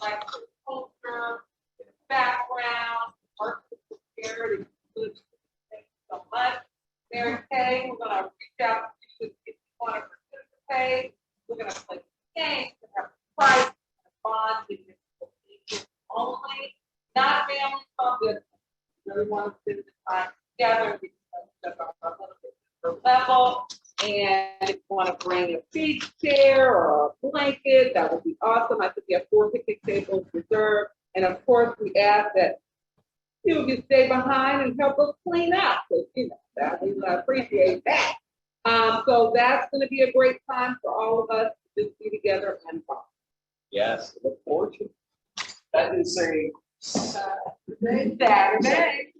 like the culture, the background, art prepared. Thank you so much. Mary Kay, we're gonna reach out to you if you want to participate. We're gonna play games, we're gonna have a prize, a bond, only, not family fun business. Really want to spend the time together. We can step up a little bit different level. And if you want to bring a beach chair or a blanket, that would be awesome. I think we have 4 picnic tables reserved. And of course, we ask that you can stay behind and help us clean up. Because, you know, that we appreciate that. So that's going to be a great time for all of us to just be together and fun. Yes, look forward to it. That is a Saturday.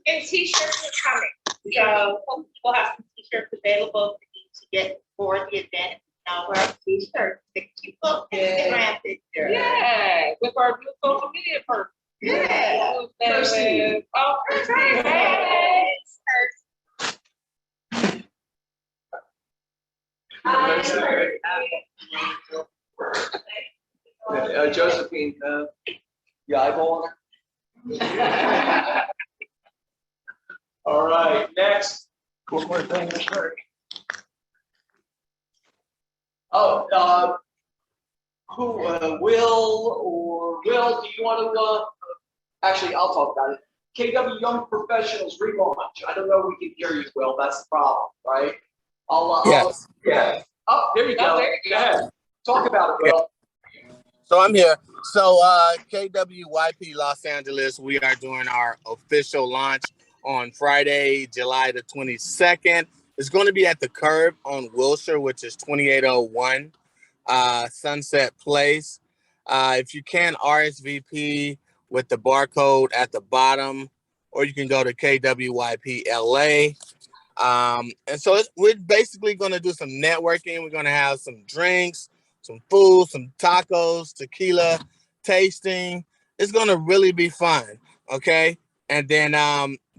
And t-shirts are coming. So hopefully we'll have some t-shirts available for you to get for the event. Now we're up t-shirts, the cute little Instagram picture. Yeah, with our new social media person. Yeah. Percy. Oh, Percy. Hey. Josephine, the eyeball on her. All right, next. One more thing. Oh, who, Will, do you want to, actually, I'll talk about it. KW Young Professionals relaunch. I don't know if we can hear you, Will, that's the problem, right? Yes. Yeah. Oh, there you go. There you go. Yeah. Talk about it, Will. So I'm here. So KWYP Los Angeles, we are doing our official launch on Friday, July the 22nd. It's going to be at the Curb on Wilshire, which is 2801 Sunset Place. If you can RSVP with the barcode at the bottom, or you can go to KWYP LA. And so we're basically going to do some networking. We're going to have some drinks, some food, some tacos, tequila tasting. It's going to really be fun. Okay. And then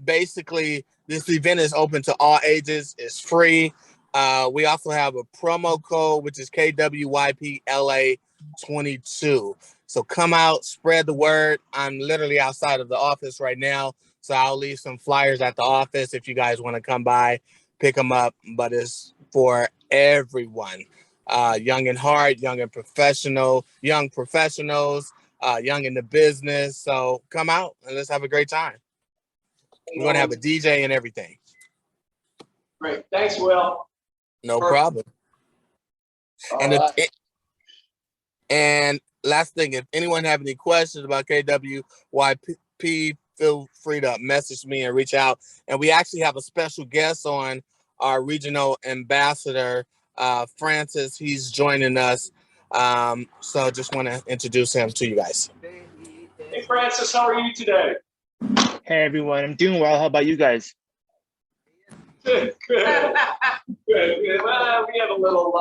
basically this event is open to all ages. It's free. We also have a promo code, which is KWYPLA22. So come out, spread the word. I'm literally outside of the office right now. So I'll leave some flyers at the office if you guys want to come by, pick them up. But it's for everyone. Young and heart, young and professional, young professionals, young in the business. So come out and let's have a great time. We're going to have a DJ and everything. Great. Thanks, Will. No problem. And last thing, if anyone have any questions about KWYP, feel free to message me and reach out. And we actually have a special guest on, our regional ambassador, Francis. He's joining us. So just want to introduce him to you guys. Hey, Francis, how are you today? Hey, everyone. I'm doing well. How about you guys? Good. Good. Well, we have a little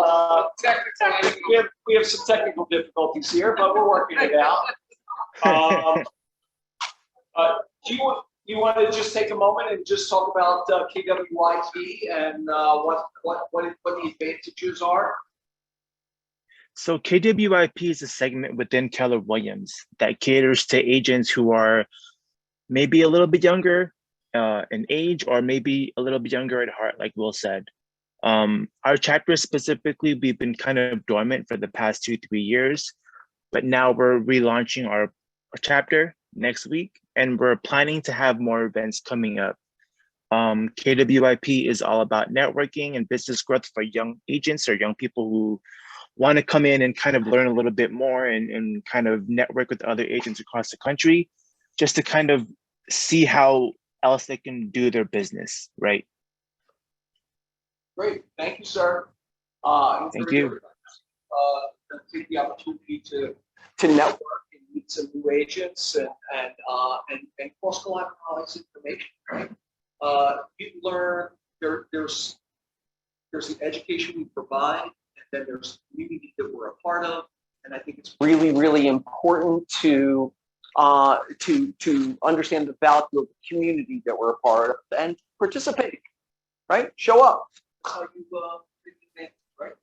technical. We have some technical difficulties here, but we're working it out. Do you want to just take a moment and just talk about KWYP and what the advantages are? So KWIP is a segment within Keller Williams that caters to agents who are maybe a little bit younger in age, or maybe a little bit younger at heart, like Will said. Our chapter specifically, we've been kind of dormant for the past 2-3 years, but now we're relaunching our chapter next week, and we're planning to have more events coming up. KWIP is all about networking and business growth for young agents or young people who want to come in and kind of learn a little bit more and kind of network with other agents across the country, just to kind of see how else they can do their business, right? Great, thank you, sir. Thank you. Take the opportunity to network and meet some new agents and cross collateralize information. Right? You learn there's the education we provide, and then there's the community that we're a part of, and I think it's really important to understand the value of the community that we're a part of and participate. Right? Show up. That's how you take advantage, right?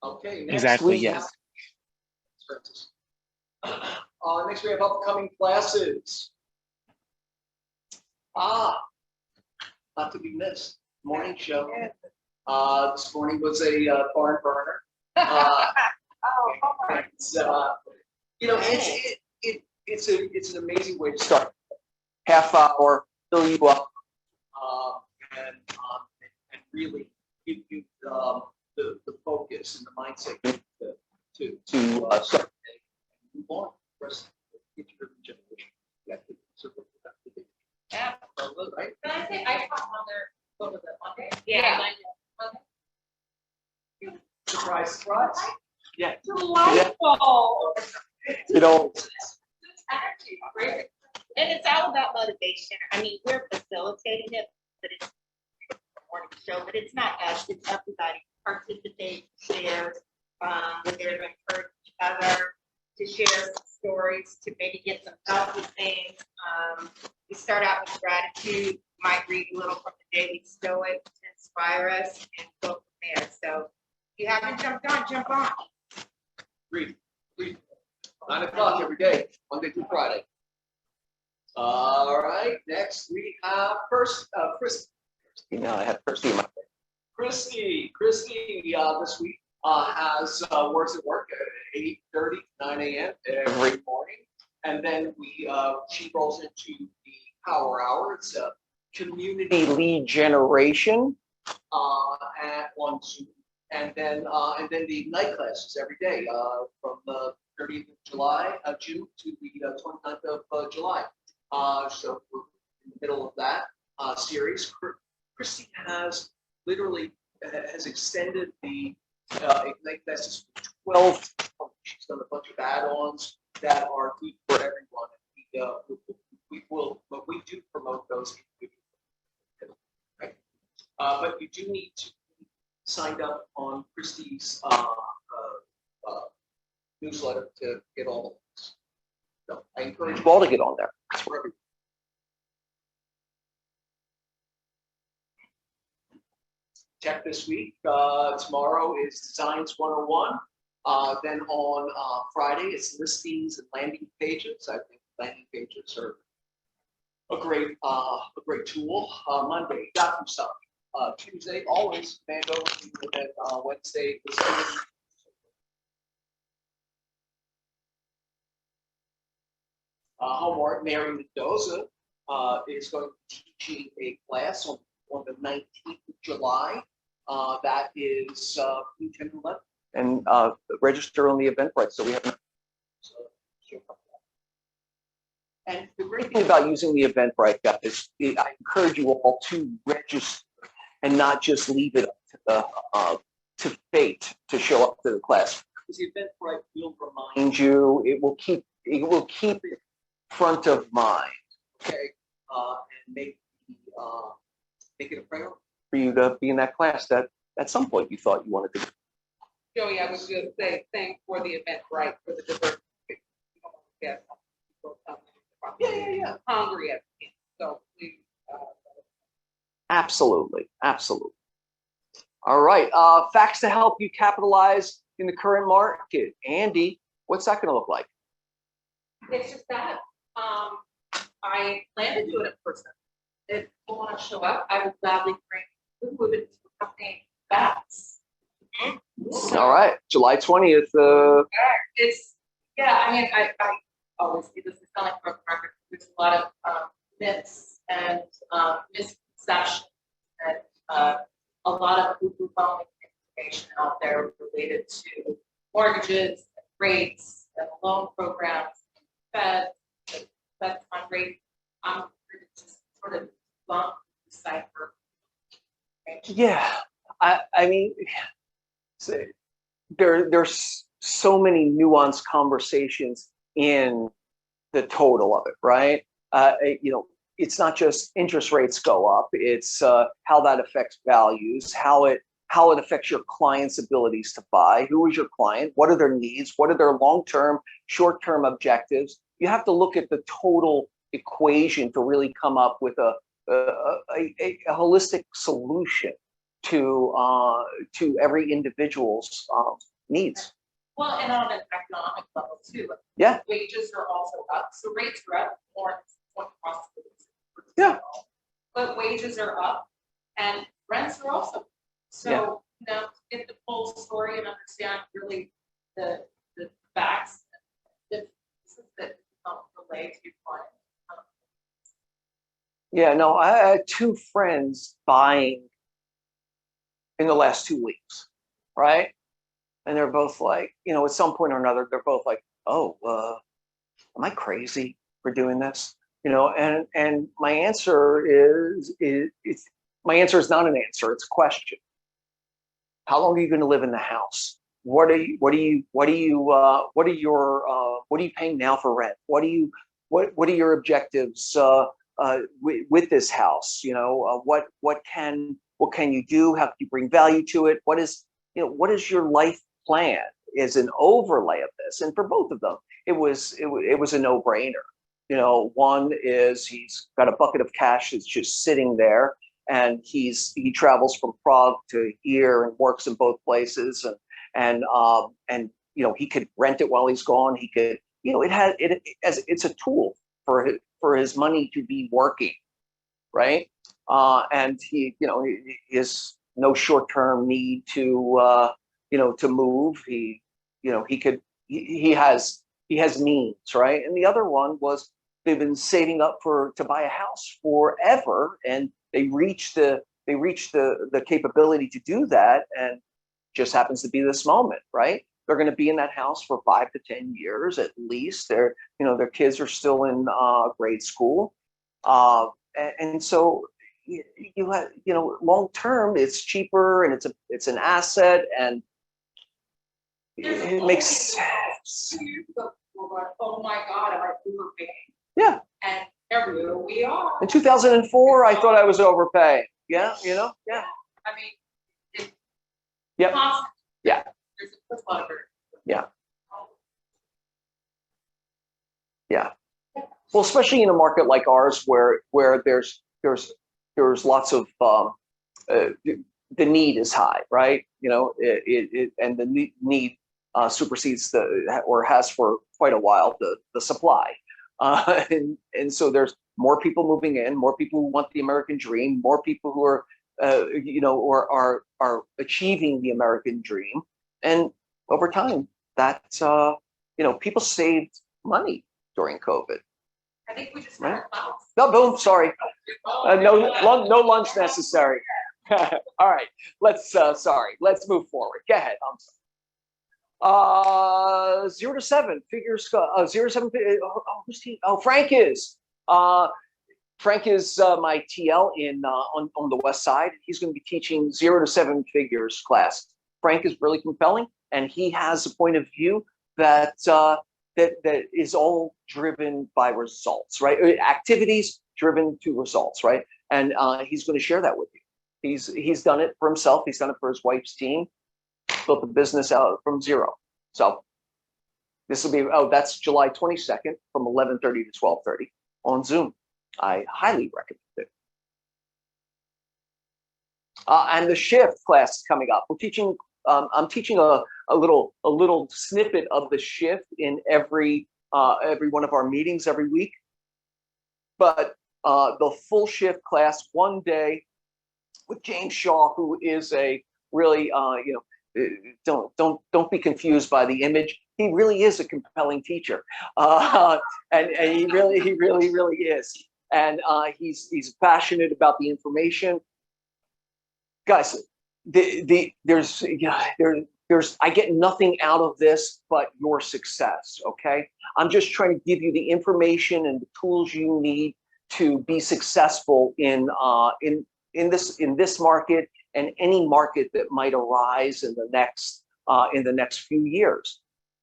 Okay. Next Exactly. week, Yes. Next we have upcoming classes. Not to be missed, morning show. This morning was a barn burner. It's, it's an amazing way to start. Half hour, fill you up, and really give you the focus and the mindset to start the day and move on. Rest get your regeneration. Yeah. Right? Can I say, I taught Mother, what was it, Monday? Yeah. Monday. Surprise, surprise. Yeah. Delightful. You know, It's energy, great. And it's all about motivation. I mean, we're facilitating it, but it's a morning show, but it's not us, it's everybody. Participate, share, we're there to encourage each other, to share some stories, to maybe get some help with things. We start out with gratitude, might read a little from the Daily Stoic to inspire us and go from there. So if you haven't jumped on, jump on. read. 9 o'clock every day, Monday through Friday. All right, next we have Christy. I have Christy in my Christy, this week has works at work at 8:30, 9 a.m. every morning. And then she rolls into the power hour. It's a community lead generation on Zoom. And then the night classes every day from the 30th of June to the 29th of July. So we're in the middle of that series. Christy has literally extended the Ignite classes for 12. She's done a bunch of add-ons that are good for everyone. But we do promote those individually. Right? But you do need to be signed up on Christy's newsletter to get all the links. So I encourage you all to get on there. It's for everyone. Tech this week. Tomorrow is Designs 101. Then on Friday, it's listings and landing pages. I think landing pages are a great tool. Monday, DocuSign. Tuesday, always Mango. And Wednesday, listings. Homework. Mary Mendoza is going to be teaching a class on the 19th of July. That is 10-11, and register on the Eventbrite. So we have. And the great thing about using the Eventbrite, guys, is I encourage you all to register and not just leave it up to fate to show up to the class. Because the Eventbrite will remind you. It will keep it front of mind. Okay, and make it a priority for you to be in that class that at some point you thought you wanted to do. Joey, I was just say thanks for the event, right, for the diversity. Yeah. Hungry at the end, so please. Absolutely. All right, facts to help you capitalize in the current market. Andy, what's that going to look like? It's just that, I plan to do it in person. If people want to show up, I would gladly bring food to a company facts. All right, July 20th. It's, yeah, I mean, I always see this, it's not like broken record. There's a lot of myths and misconceptions and a lot of overwhelming information out there related to mortgages, and rates, and loan programs, and Fed fund rate. I'm just sort of bump decipher. Yeah, I mean, there's so many nuanced conversations in the total of it, right? It's not just interest rates go up; it's how that affects values, how it affects your client's abilities to buy. Who is your client? What are their needs? What are their long-term, short-term objectives? You have to look at the total equation to really come up with a holistic solution to every individual's needs. Well, and on an economic level too. Yeah. Wages are also up, so rates are up more than cost of living. Yeah. But wages are up and rents are also. up. So, you know, to get the full story and understand really the facts, that relate to your client. Yeah, no, I had two friends buying in the last 2 weeks, right? And they're both like, you know, at some point or another, they're both like, oh, am I crazy for doing this? You know, and my answer is my answer is not an answer, it's a question. How long are you going to live in the house? What are you paying now for rent? What are your objectives with this house? You know, what can you do? How can you bring value to it? What is your life plan is an overlay of this? And for both of them, it was a no-brainer. You know, one is he's got a bucket of cash that's just sitting there, and he travels from Prague to here and works in both places, and you know, he could rent it while he's gone. He could, you know, it's a tool for his money to be working, right? And he, you know, he has no short-term need to you know, to move. He, you know, he has means, right? And the other one was they've been saving up to buy a house forever, and they reached the capability to do that, and just happens to be this moment, right? They're going to be in that house for 5 to 10 years at least. Their kids are still in grade school, and so long term it's cheaper, and it's an asset, and it makes sense. Oh my God, am I overpaying? Yeah. And here we are. In 2004, I thought I was overpaying. Yeah, you know, yeah. I mean, it's Yep. constant. Yeah. There's a clutter. Yeah. Yeah. Well, especially in a market like ours, where there's lots of the need is high, right? You know, and the need supersedes or has for quite a while the supply, and so there's more people moving in, more people who want the American dream, more people who are or are achieving the American dream, and over time that's people saved money during COVID. I think we just Right. had a mouse. No, boom, sorry. No lunch necessary. All right, let's move forward. Go ahead. I'm sorry. 0 to 7 figures. 0 to 7. Who's he? Oh, Frank is. Frank is my TL on the West Side. He's going to be teaching 0 to 7 figures class. Frank is really compelling, and he has a point of view that is all driven by results, right? Activities driven to results, right? And he's going to share that with you. He's done it for himself. He's done it for his wife's team. Built the business out from zero. So this will be that's July 22nd from 11:30 to 12:30 on Zoom. I highly recommend it. And the shift class is coming up. We're teaching. I'm teaching a little snippet of the shift in every one of our meetings every week. But the full shift class, one day with James Shaw, who is a really don't be confused by the image. He really is a compelling teacher, and he really is. And he's passionate about the information. Guys, there's I get nothing out of this but your success. Okay, I'm just trying to give you the information and the tools you need to be successful in this market and any market that might arise in the next few years.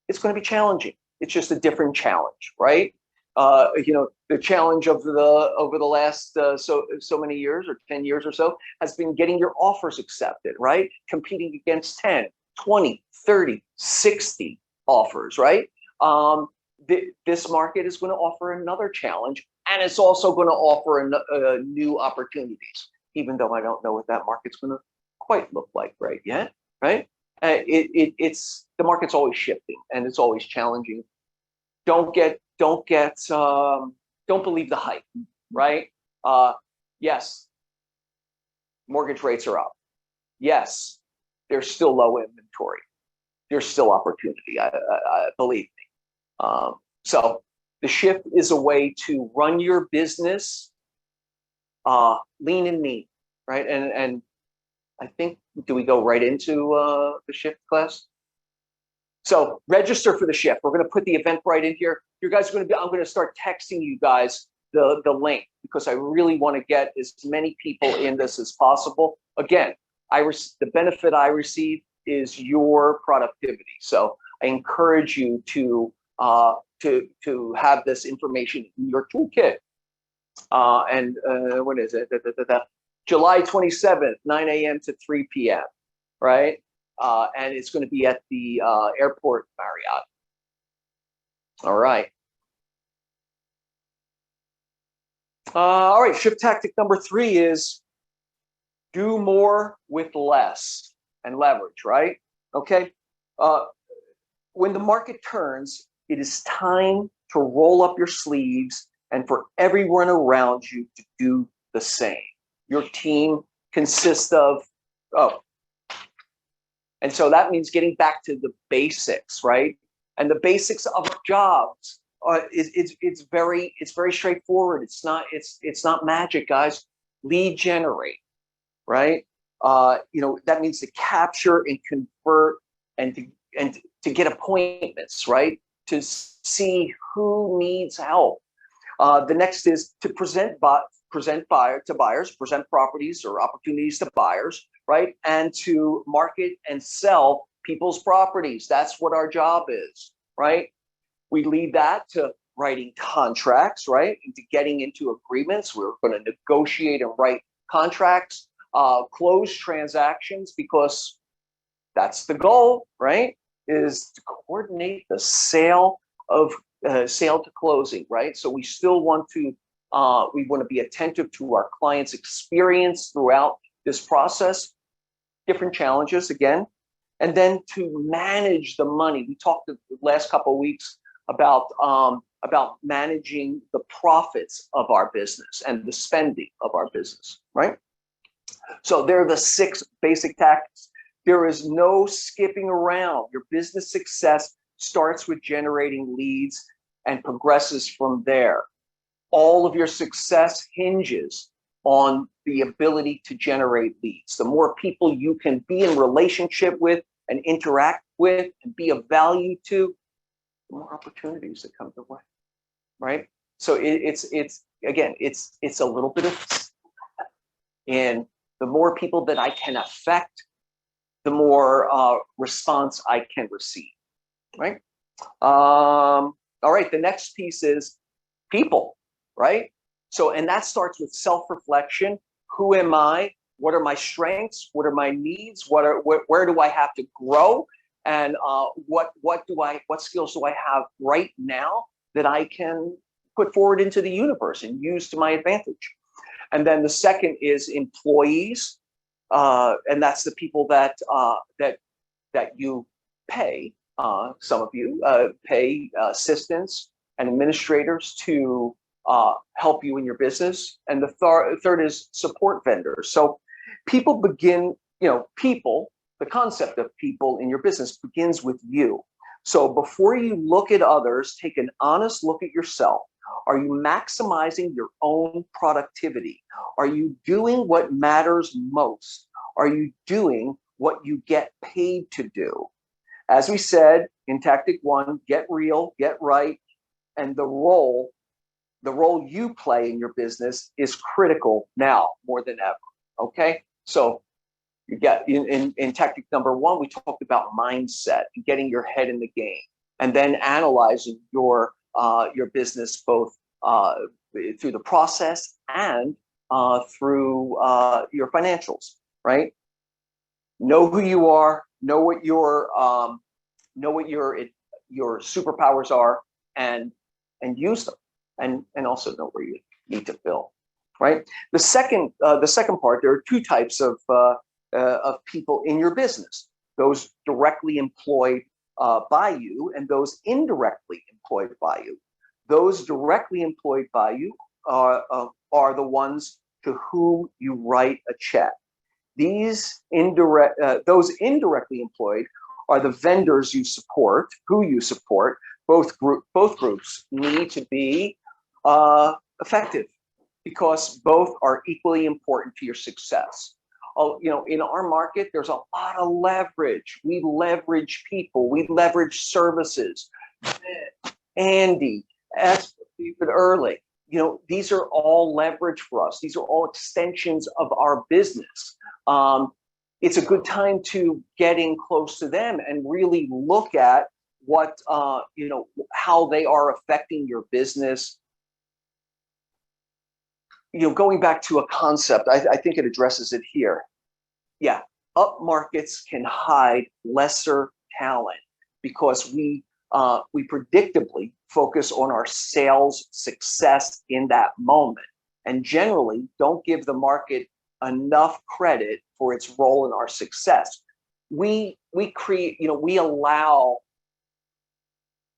It's going to be challenging. It's just a different challenge, right? The challenge of over the last so many years, or 10 years or so, has been getting your offers accepted, right? Competing against 10, 20, 30, 60 offers, right? This market is going to offer another challenge, and it's also going to offer new opportunities, even though I don't know what that market's going to quite look like right yet, right? it's the market's always shifting and it's always challenging. Don't believe the hype, right? Yes, mortgage rates are up. Yes, there's still low inventory. There's still opportunity. I believe me. So the shift is a way to run your business lean and mean, right? And I think, do we go right into the shift class? So register for the shift. We're going to put the Eventbrite in here. You guys are going to be, I'm going to start texting you guys the link because I really want to get as many people in this as possible. Again, the benefit I receive is your productivity. So I encourage you to have this information in your toolkit. And what is it? July 27th, 9 a.m. to 3 p.m. Right? And it's going to be at the Airport Marriott. All right. All right. Shift tactic number 3 is do more with less and leverage. Right? Okay. When the market turns, it is time to roll up your sleeves and for everyone around you to do the same. Your team consists of, and so that means getting back to the basics, right? And the basics of our jobs, it's very straightforward. It's not magic, guys. Lead generate, right? That means to capture and convert and to get appointments, right? To see who needs help. The next is to present buyers, present properties or opportunities to buyers, right? And to market and sell people's properties. That's what our job is, right? We lead that to writing contracts, right? Into getting into agreements. We're going to negotiate and write contracts, close transactions, because that's the goal, right? Is to coordinate the sale to closing, right? So we still want to be attentive to our clients' experience throughout this process, different challenges again, and then to manage the money. We talked the last couple of weeks about managing the profits of our business and the spending of our business, right? So there are the 6 basic tactics. There is no skipping around. Your business success starts with generating leads and progresses from there. All of your success hinges on the ability to generate leads. The more people you can be in relationship with and interact with and be of value to, the more opportunities that come your way, right? So it's a little bit of, and the more people that I can affect, the more response I can receive, right? All right, the next piece is people, right? So, and that starts with self-reflection. Who am I? What are my strengths? What are my needs? Where do I have to grow? And what skills do I have right now that I can put forward into the universe and use to my advantage? And then the second is employees, and that's the people that you pay. Some of you pay assistants and administrators to help you in your business. And the third is support vendors. So people begin, the concept of people in your business begins with you. So before you look at others, take an honest look at yourself. Are you maximizing your own productivity? Are you doing what matters most? Are you doing what you get paid to do? As we said in tactic 1, get real, get right, and the role you play in your business is critical now more than ever. Okay, so you get in tactic number 1, we talked about mindset and getting your head in the game, and then analyzing your business both through the process and through your financials. Right? Know who you are. Know what your superpowers are, and use them, and also know where you need to fill. Right. The second part, there are 2 types of people in your business. those directly employed by you and those indirectly employed by you. Those directly employed by you are the ones to whom you write a check. Those indirectly employed are the vendors you support, who you support. Both groups need to be effective because both are equally important to your success. In our market, there's a lot of leverage. We leverage people. We leverage services. Andy, Stephen Early, these are all leverage for us. These are all extensions of our business. It's a good time to get in close to them and really look at what, how they are affecting your business. Going back to a concept, I think it addresses it here. Yeah, up markets can hide lesser talent because we predictably focus on our sales success in that moment, and generally don't give the market enough credit for its role in our success. We create, we allow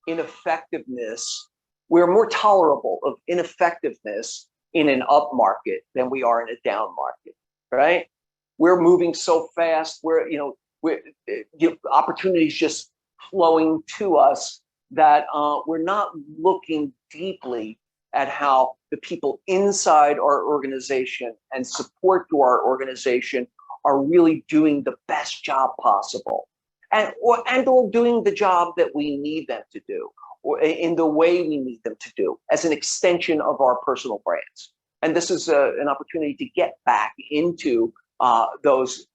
ineffectiveness. We're more tolerable of ineffectiveness in an up market than we are in a down market, right? We're moving so fast. Opportunities just flowing to us that we're not looking deeply at how the people inside our organization and support to our organization are really doing the best job possible, and or doing the job that we need them to do, or in the way we need them to do, as an extension of our personal brands. And this is an opportunity to get back into those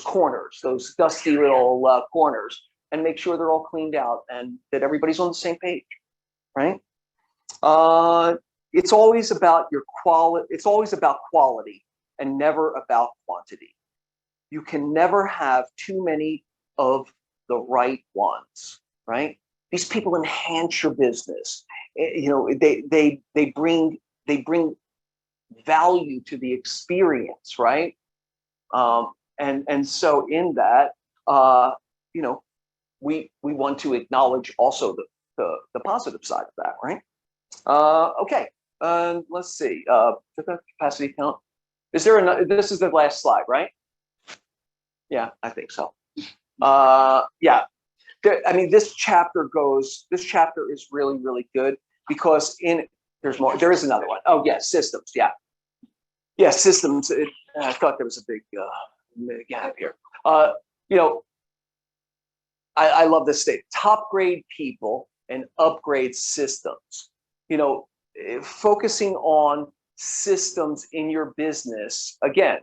corners, those dusty little corners, and make sure they're all cleaned out and that everybody's on the same page, right? It's always about your quality. It's always about quality and never about quantity. You can never have too many of the right ones, right? These people enhance your business. They bring value to the experience, right? And so in that, we want to acknowledge also the positive side of that, right? Okay, let's see. Capacity count. Is there another? This is the last slide, right? Yeah, I think so. Yeah. This chapter is really, really good because there's more. There is another one. Oh, yeah, systems. Yeah. Yeah, systems. I thought there was a big gap here. I love this statement. Top grade people and upgrade systems. Focusing on systems in your business, again,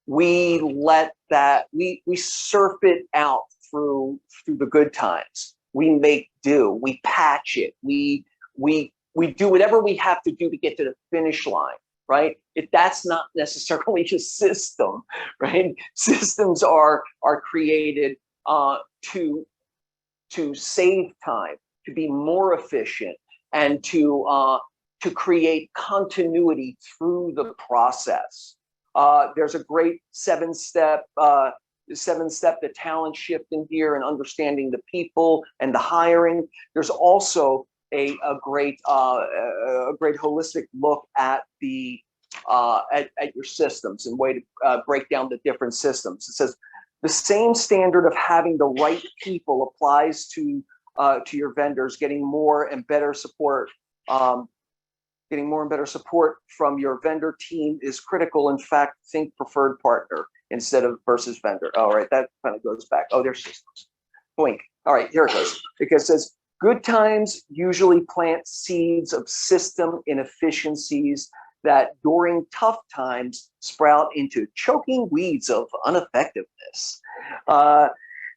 we let that, we surf it out through the good times. We make do, we patch it, we do whatever we have to do to get to the finish line, right? That's not necessarily a system, right? Systems are created to save time, to be more efficient, and to create continuity through the process. There's a great seven-step the talent shift in here, and understanding the people and the hiring. There's also a great holistic look at at your systems and way to break down the different systems. It says the same standard of having the right people applies to your vendors. Getting more and better support from your vendor team is critical. In fact, think preferred partner instead of versus vendor. All right, that kind of goes back. Oh, there's systems. Blink. All right, here it goes. It says, good times usually plant seeds of system inefficiencies that during tough times sprout into choking weeds of ineffectiveness.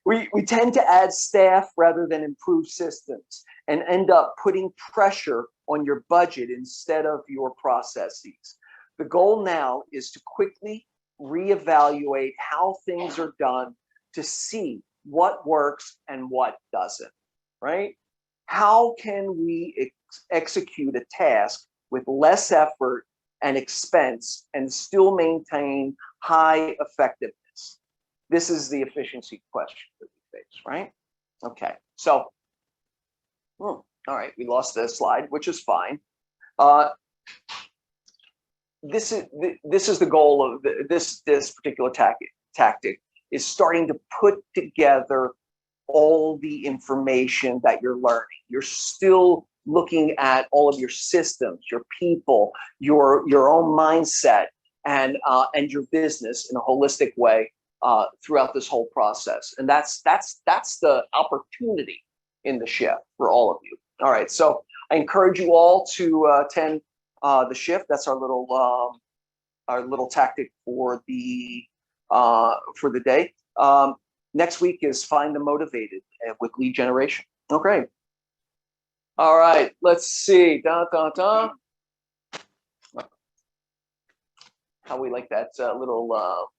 We tend to add staff rather than improve systems and end up putting pressure on your budget instead of your processes. The goal now is to quickly reevaluate how things are done to see what works and what doesn't, right? How can we execute a task with less effort and expense and still maintain high effectiveness? this is the efficiency question that we face, right? Okay, so, all right, we lost the slide, which is fine. This is the goal of this particular tactic is starting to put together all the information that you're learning. You're still looking at all of your systems, your people, your own mindset, and your business in a holistic way throughout this whole process. And that's the opportunity in the shift for all of you. All right, so I encourage you all to attend the shift. That's our little tactic for the day. Next week is find the motivated with lead generation. Okay. All right, let's see. How we like that little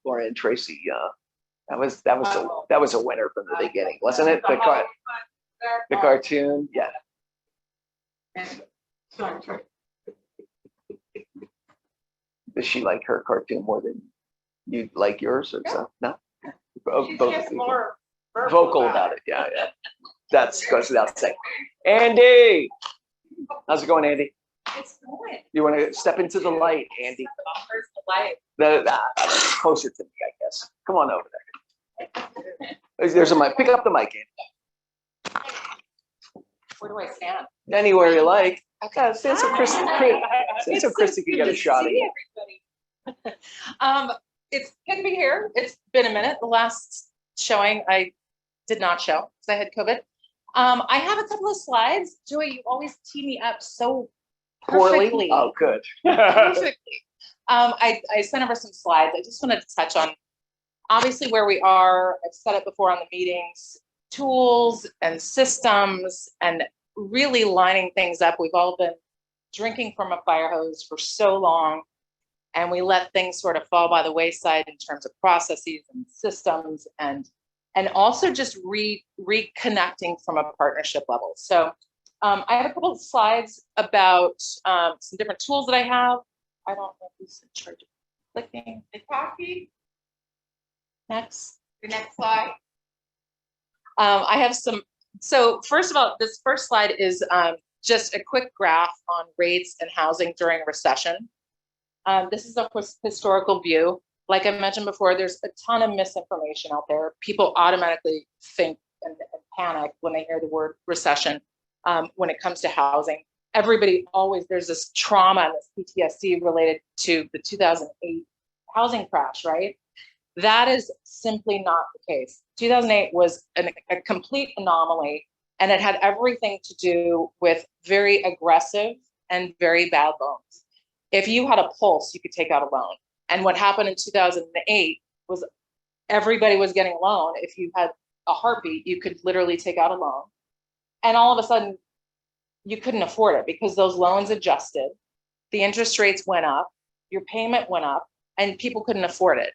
Laura and Tracy. That was a winner from the beginning, wasn't it? The cartoon, yeah. Does she like her cartoon more than you like yours? Or so? No. Both more vocal about it. Yeah. That goes without saying. Andy, how's it going, Andy? It's going. You want to step into the light, Andy? Where's the light? Closer to me, I guess. Come on over there. There's a mic. Pick up the mic, Andy. Where do I stand? Anywhere you like. Stand so Christy It's can get a shot at you. Everybody. It's good to be here. It's been a minute. The last showing I did not show because I had COVID. I have a couple of slides. Joy, you always tee me up so perfectly. Poorly? Oh, good. Perfectly. I sent over some slides. I just wanted to touch on obviously where we are. I've said it before on the meetings, tools and systems and really lining things up. We've all been drinking from a fire hose for so long, and we let things sort of fall by the wayside in terms of processes and systems and also just reconnecting from a partnership level. So I have a couple of slides about some different tools that I have. I don't know who's in charge of clicking. The coffee, Next. the next slide. I have some. So first of all, this first slide is just a quick graph on rates and housing during a recession. This is a historical view. Like I mentioned before, there's a ton of misinformation out there. People automatically think and panic when they hear the word recession when it comes to housing. Everybody always, there's this trauma and this PTSD related to the 2008 housing crash, right? That is simply not the case. 2008 was a complete anomaly, and it had everything to do with very aggressive and very bad loans. If you had a pulse, you could take out a loan. And what happened in 2008 was everybody was getting a loan. If you had a heartbeat, you could literally take out a loan. And all of a sudden, you couldn't afford it because those loans adjusted, the interest rates went up, your payment went up, and people couldn't afford it.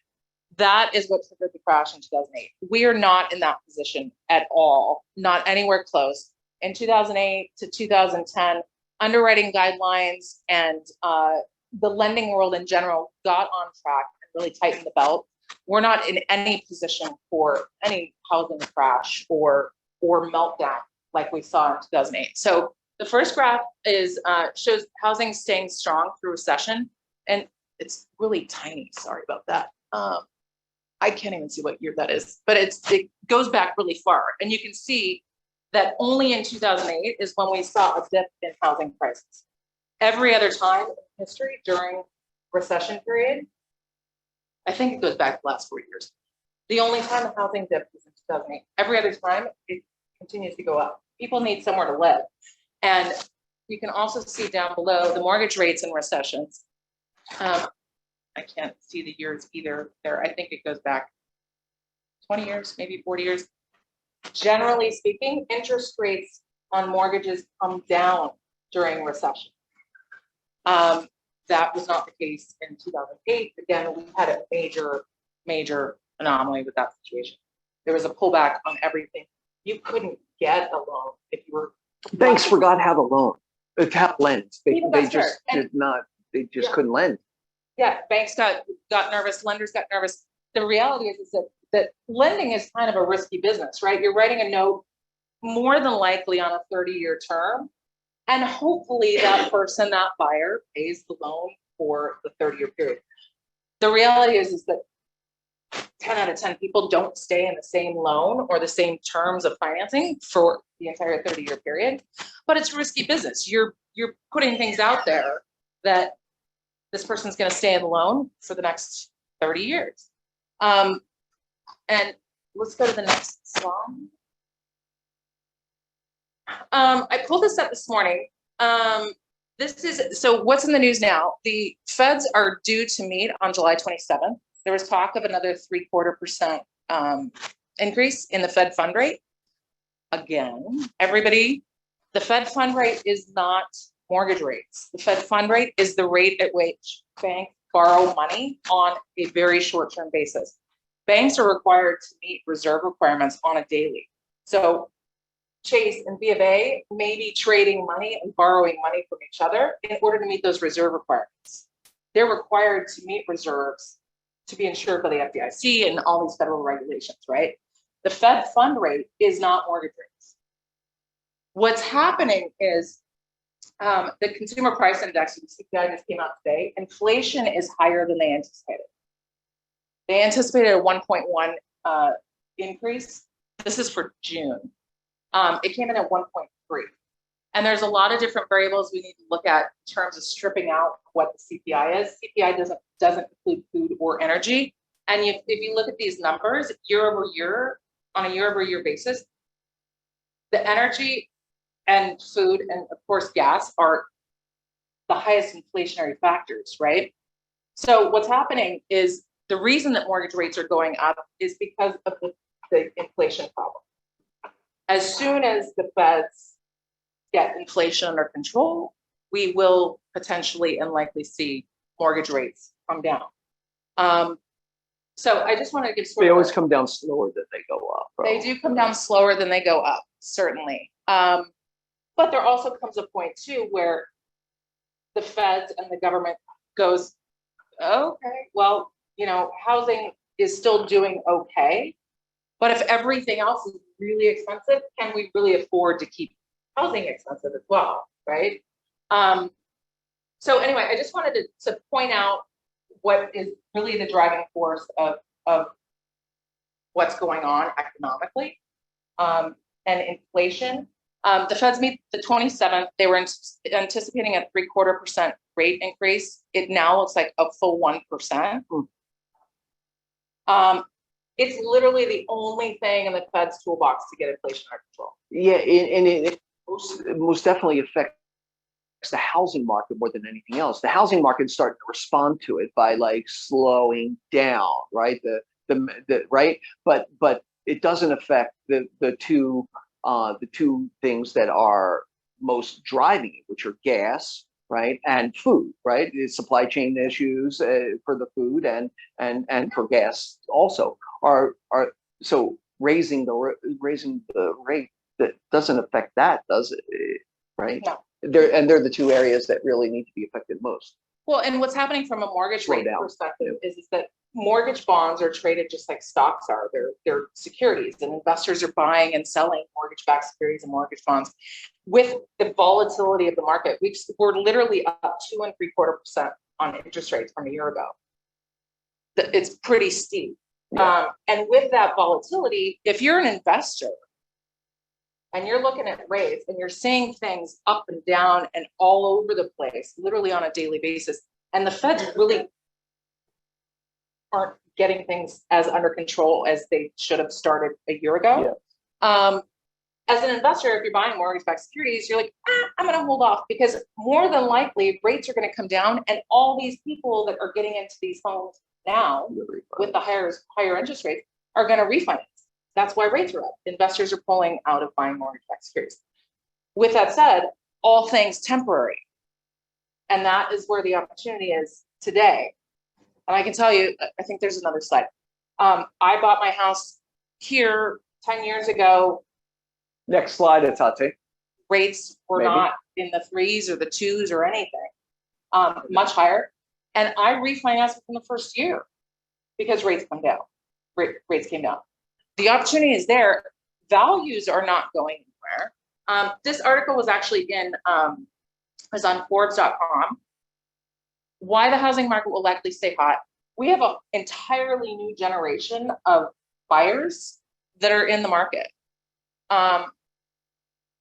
That is what triggered the crash in 2008. We are not in that position at all, not anywhere close. In 2008 to 2010, underwriting guidelines and the lending world in general got on track and really tightened the belt. We're not in any position for any housing crash or meltdown like we saw in 2008. So the first graph is shows housing staying strong through recession, and it's really tiny. Sorry about that. I can't even see what year that is, but it goes back really far, and you can see that only in 2008 is when we saw a dip in housing prices. Every other time in history during recession period, I think it goes back the last 4 years. The only time the housing dip was in 2008. Every other time it continues to go up. People need somewhere to live. And you can also see down below the mortgage rates in recessions. I can't see the years either there. I think it goes back 20 years, maybe 40 years. Generally speaking, interest rates on mortgages come down during recession. That was not the case in 2008. Again, we had a major anomaly with that situation. There was a pullback on everything. You couldn't get a loan if you were. Banks forgot how to loan. How to lend. They just did not. They just couldn't lend. Yeah, banks got nervous. Lenders got nervous. The reality is that that lending is kind of a risky business, right? You're writing a note more than likely on a 30-year term. And hopefully that person, that buyer, pays the loan for the 30-year period. The reality is that 10 out of 10 people don't stay in the same loan or the same terms of financing for the entire 30-year period. But it's risky business. You're putting things out there that this person's going to stay in the loan for the next 30 years. And let's go to the next slide. I pulled this up this morning. So what's in the news now? The feds are due to meet on July 27th. There was talk of another 0.75% increase in the Fed fund rate. Again, everybody, the Fed fund rate is not mortgage rates. The Fed fund rate is the rate at which banks borrow money on a very short-term basis. Banks are required to meet reserve requirements on a daily. So Chase and B of A may be trading money and borrowing money from each other in order to meet those reserve requirements. They're required to meet reserves to be insured by the FDIC and all these federal regulations, right? The Fed fund rate is not mortgage rates. What's happening is the consumer price index, the CPI just came out today, inflation is higher than they anticipated. They anticipated a 1.1 increase. This is for June. It came in at 1.3. And there's a lot of different variables we need to look at in terms of stripping out what the CPI is. CPI doesn't include food or energy. And if you look at these numbers year over year, on a year over year basis, the energy and food and of course gas are the highest inflationary factors, right? So what's happening is the reason that mortgage rates are going up is because of the inflation problem. As soon as the feds get inflation under control, we will potentially and likely see mortgage rates come down. So I just want to give sort They of always come down slower than they go up. they do come down slower than they go up, certainly. But there also comes a point too where the feds and the government goes, okay, well, you know, housing is still doing okay. But if everything else is really expensive, can we really afford to keep housing expensive as well, right? So anyway, I just wanted to point out what is really the driving force of what's going on economically and inflation. The feds meet the 27th. They were anticipating a 0.75% rate increase. It now looks like a full 1%. It's literally the only thing in the Fed's toolbox to get inflation under control. Yeah, and it most definitely affects the housing market more than anything else. The housing market is starting to respond to it by like slowing down, right? The right, but it doesn't affect the two things that are most driving it, which are gas, right, and food, right? The supply chain issues for the food and for gas also are so raising the rate that doesn't affect that, does it? Right? No. They're the two areas that really need to be affected most. Well, and what's happening from a mortgage Slow rate down. perspective is that mortgage bonds are traded just like stocks are. They're securities, and investors are buying and selling mortgage-backed securities and mortgage bonds. With the volatility of the market, we're literally up 2.75% on interest rates from a year ago. It's pretty steep. Yeah. And with that volatility, if you're an investor and you're looking at rates and you're seeing things up and down and all over the place, literally on a daily basis, and the feds really aren't getting things as under control as they should have started a year ago. Yeah. As an investor, if you're buying mortgage-backed securities, you're like, I'm going to hold off because more than likely rates are going to come down, and all these people that are getting into these homes now with the higher interest rates are going to refinance. That's why rates are up. Investors are pulling out of buying mortgage-backed securities. With that said, all things temporary, and that is where the opportunity is today. And I can tell you, I think there's another slide. I bought my house here 10 years ago. Next slide, Atate. Rates were not in the 3s or the 2s or anything, much higher. And I refinanced within the first year because rates come down. rates came down. The opportunity is there. Values are not going anywhere. This article was actually was on Forbes.com. Why the housing market will likely stay hot. We have an entirely new generation of buyers that are in the market. The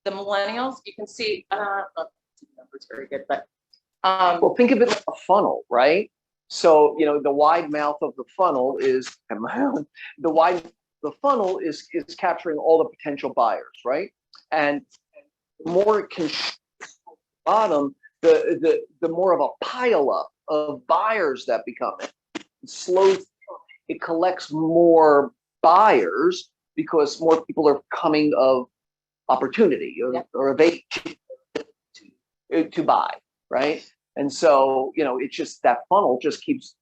millennials, you can see, numbers very good, but Well, think of it like a funnel, right? So, the wide mouth of the funnel is the funnel is capturing all the potential buyers, right? And the more it can bottom, the more of a pile up of buyers that become it. It collects more buyers because more people are coming of opportunity or of age to buy, right? And so, it's just that funnel just keeps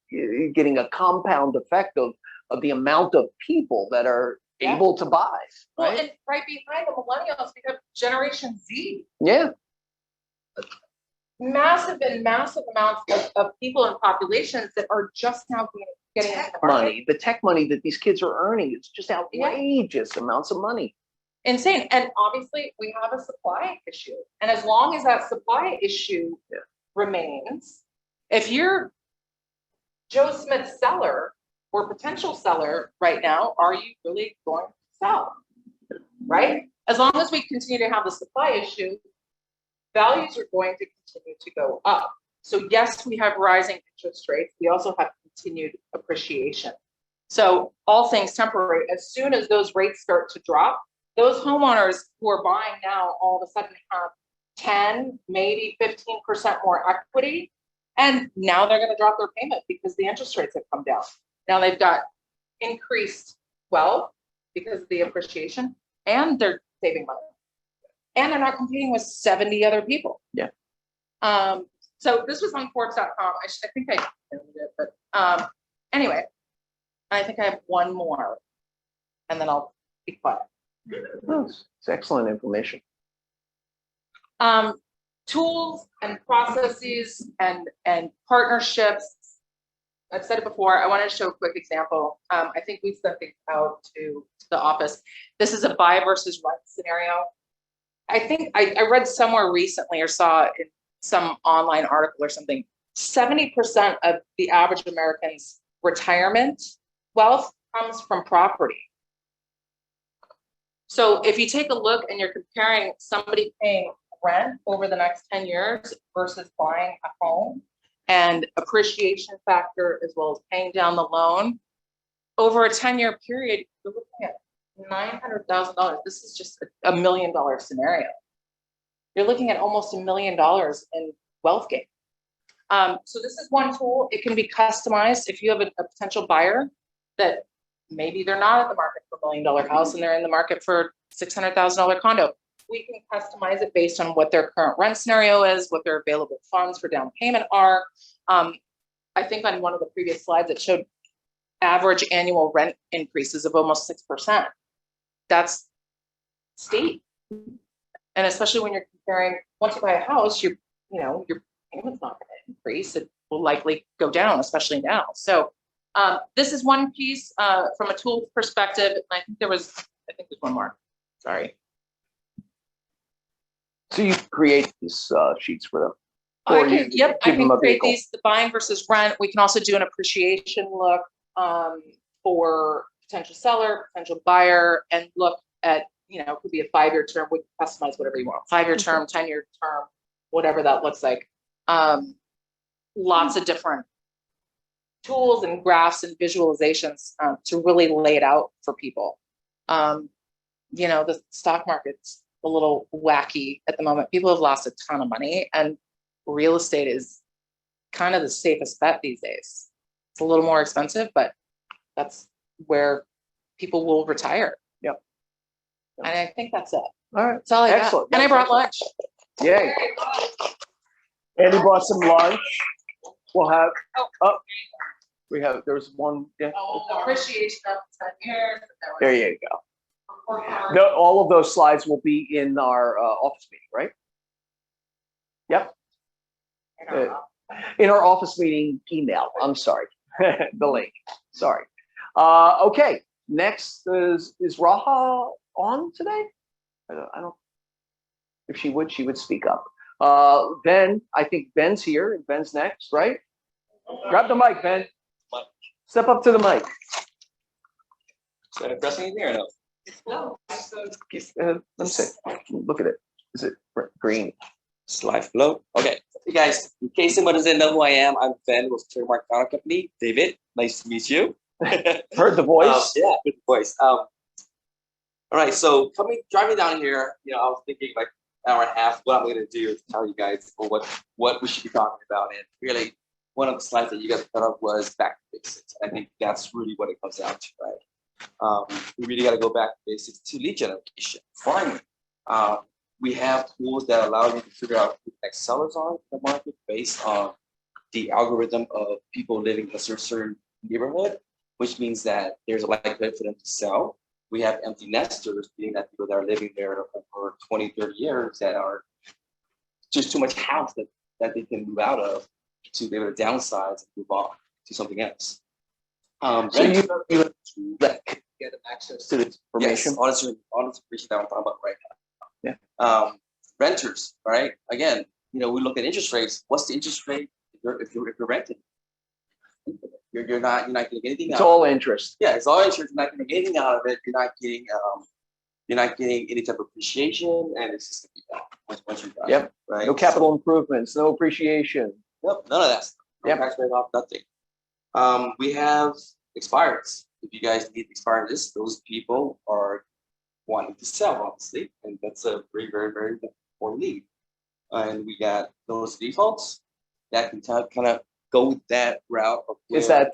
getting a compound effect of the amount of people that are able to buy. Right? Well, and right behind the millennials, we have Generation Z. Yeah. Massive amounts of people and populations that are just now getting into the market. Money, the tech money that these kids are earning is just outrageous amounts of money. Insane. And obviously we have a supply issue. And as long as that supply issue remains, if you're Joe Smith's seller or potential seller right now, are you really going to sell? Right? As long as we continue to have the supply issue, values are going to continue to go up. So yes, we have rising interest rates. We also have continued appreciation. So all things temporary. As soon as those rates start to drop, those homeowners who are buying now all of a sudden have 10, maybe 15% more equity. And now they're going to drop their payment because the interest rates have come down. Now they've got increased wealth because of the appreciation, and they're saving money. And they're not competing with 70 other people. Yeah. So this was on Forbes.com. I think I filmed it, but anyway, I think I have one more, and then I'll be quiet. It's excellent information. Tools and processes and partnerships. I've said it before. I wanted to show a quick example. I think we sent things out to the office. This is a buy versus rent scenario. I think I read somewhere recently or saw in some online article or something, 70% of the average American's retirement wealth comes from property. So if you take a look and you're comparing somebody paying rent over the next 10 years versus buying a home and appreciation factor, as well as paying down the loan, over a 10-year period, you're looking at $900,000. This is just a $1 million scenario. You're looking at almost $1 million in wealth gain. So this is one tool. It can be customized. If you have a potential buyer that maybe they're not at the market for $1 million house and they're in the market for $600,000 condo, we can customize it based on what their current rent scenario is, what their available funds for down payment are. I think on one of the previous slides, it showed average annual rent increases of almost 6%. That's steep. And especially when you're comparing, once you buy a house, your payment's not going to increase. It will likely go down, especially now. So this is one piece from a tool perspective. And I think there's one more. Sorry. So you create these sheets for them. I can create these, the buying versus rent. We can also do an appreciation look for potential seller, potential buyer, and look at, it could be a 5-year term. We can customize whatever you want. 5-year term, 10-year term, whatever that looks like. Lots of different tools and graphs and visualizations to really lay it out for people. The stock market's a little wacky at the moment. People have lost a ton of money, and real estate is kind of the safest bet these days. It's a little more expensive, but that's where people will retire. Yep. And I think that's it. All right. That's all I Excellent. got. And I brought lunch. Yay. Andy brought some lunch. We'll have, there's one. Yeah. Appreciation of 10 years. There you go. All of those slides will be in our office meeting, right? Yep. In our office meeting email. I'm sorry. The link. Sorry. Okay. Next is Raha on today? I don't, if she would speak up. Ben, I think Ben's here, and Ben's next, right? Grab the mic, Ben. Step up to the mic. Is that pressing anything or no? No. Let me see. Look at it. Is it green? Slide flow. Okay. Hey guys, in case someone doesn't know who I am, I'm Ben with Trademark Title Company. David, nice to meet you. Heard the voice? Yeah, good voice. All right, so driving down here, I was thinking like an hour and a half, what I'm going to do is tell you guys what we should be talking about. And really, one of the slides that you guys put up was back to basics. I think that's really what it comes down to, right? We really got to go back to basics to lead generation, farming. We have tools that allow you to figure out who the next sellers are in the market based on the algorithm of people living in a certain neighborhood, which means that there's a likelihood for them to sell. We have empty nesters, meaning that people that are living there for 20, 30 years that are just too much house that they can move out of to be able to downsize and move on to something else. So you have that can get them access to this information? Yes, honest information that I'm talking about right now. Yeah. Renters, right? Again, we look at interest rates. What's the interest rate if you're renting? You're not getting anything. It's all interest. Yeah, it's all interest. You're not getting anything out of it. You're not getting any type of appreciation, and it's just gonna be once you're done. Yep. Right. No capital improvements, no appreciation. Nope, none of that stuff. No Yep. tax write off, nothing. We have expireds. If you guys need expired lists, those people are wanting to sell, obviously, and that's a very, very, very important need. And we got those defaults that can kind of go that route. Is that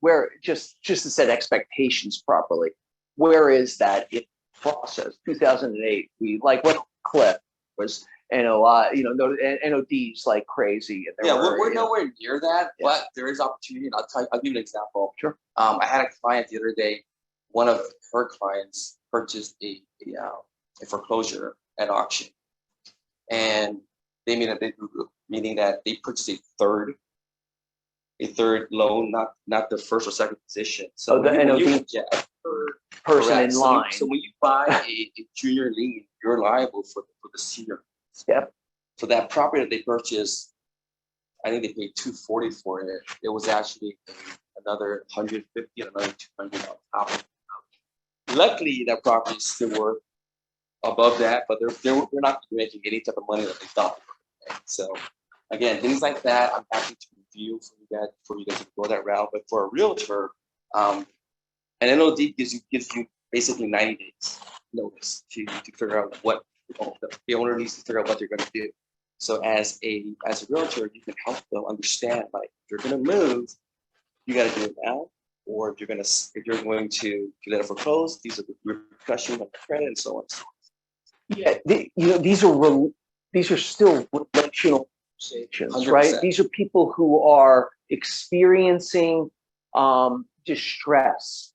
where, just to set expectations properly, where is that in the process? 2008, we went on a cliff, was NOI, NODs like crazy. And we're nowhere near that, but there is opportunity. And I'll give you an example. Sure. I had a client the other day. One of her clients purchased a foreclosure at auction, and they made a big group, meaning that they purchased a third loan, not the first or second position. So the NOD person correct. in line. So when you buy a junior lien, you're liable for the senior. Yep. So that property that they purchased, I think they paid $240 for it. It was actually another $150 and another $200 on top of it. Luckily, that property is still worth above that, but they're not making any type of money that they thought. Right? So again, things like that, I'm happy to review for you guys to go that route. But for a realtor, an NOD gives you basically 90 days notice to figure out what the owner needs to figure out what they're going to do. So as a realtor, you can help them understand, like, if you're going to move, you got to do it now. Or if you're going to let it foreclose, these are the repercussions on the credit and so on. Yeah, these are still relational conversations, 100%. right? These are people who are experiencing distress.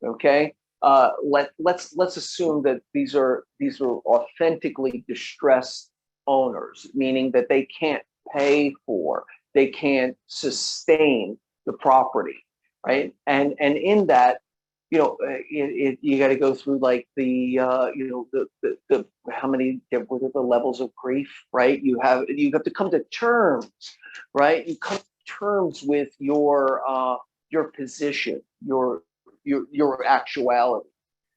Okay, let's assume that these are authentically distressed owners, meaning that they can't pay for, they can't sustain the property. Right. And in that, you got to go through like the how many, what are the levels of grief, right? You have to come to terms, right? You come to terms with your position, your actuality,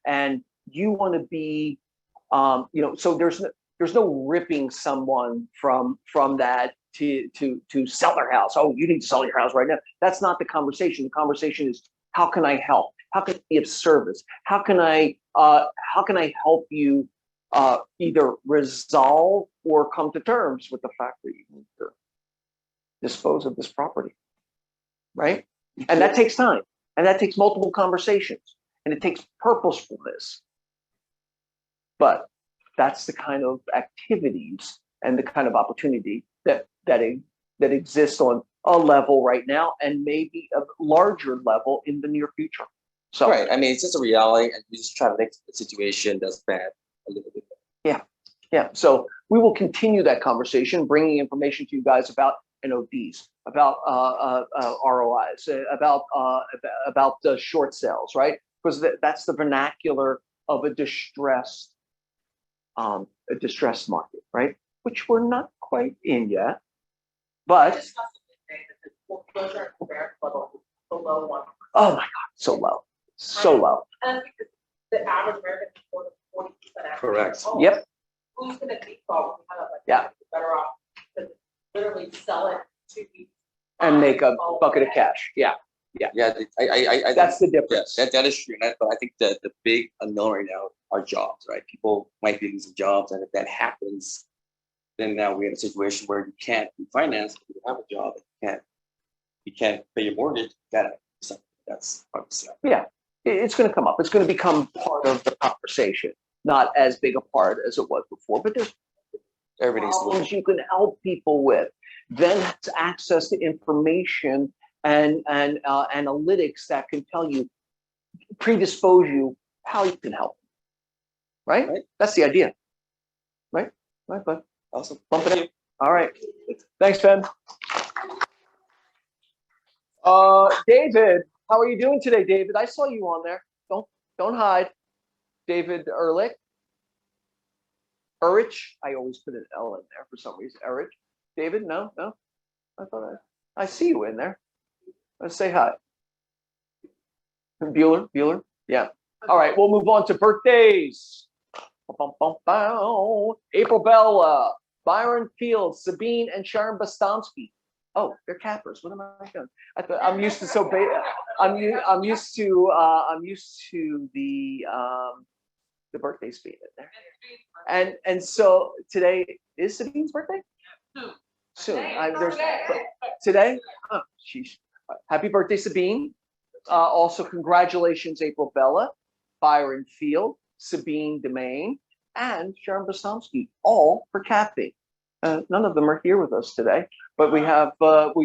and you want to be, so there's no ripping someone from that to sell their house. Oh, you need to sell your house right now. That's not the conversation. The conversation is, how can I help? How can I be of service? How can I help you either resolve or come to terms with the fact that you need to dispose of this property, right? And that takes time, and that takes multiple conversations, and it takes purposefulness. But that's the kind of activities and the kind of opportunity that exists on a level right now, and maybe a larger level in the near future. So right, I mean, it's just a reality, and you just try to make the situation that's bad a little bit better. Yeah. So we will continue that conversation, bringing information to you guys about NODs, about ROIs, about short sales, right? because that's the vernacular of a distressed market, right? Which we're not quite in yet, but Foreclosure and forbearance level below 1%. oh my God, so low, so low. And because the average American is more than 40% Correct. Yep. Who's gonna default? We have, like, Yeah. Better off to literally sell it to. And make a bucket of cash. Yeah, Yeah, I that's the yeah, difference. that is true. But I think that the big unknown right now are jobs, right? People might be losing jobs, and if that happens, then now we're in a situation where you can't refinance, you don't have a job, you can't pay your mortgage. That's obviously. Yeah, it's going to come up. It's going to become part of the conversation, not as big a part as it was before. But there's Everything's problems you can help people with. Then it's access to information and analytics that can tell you, predispose you how you can help. Right? Right. That's the idea. Right, but Awesome. bump it up. All right. Thanks, Ben. David, how are you doing today, David? I saw you on there. Don't hide. David Ehrlich. Urich. I always put an L in there for some reason. Urich. David, no. I thought I see you in there. Let's say hi. Bueller. Yeah. All right, we'll move on to birthdays. April Bella, Byron Fields, Sabine and Sharon Bostonsky. Oh, they're cappers. What am I doing? I'm used to I'm used to the birthdays being in there. And so today is Sabine's birthday? Soon. Today? Oh, sheesh. Happy birthday, Sabine. Also, congratulations, April Bella, Byron Field, Sabine Demain, and Sharon Bostonsky, all for capping. None of them are here with us today, but we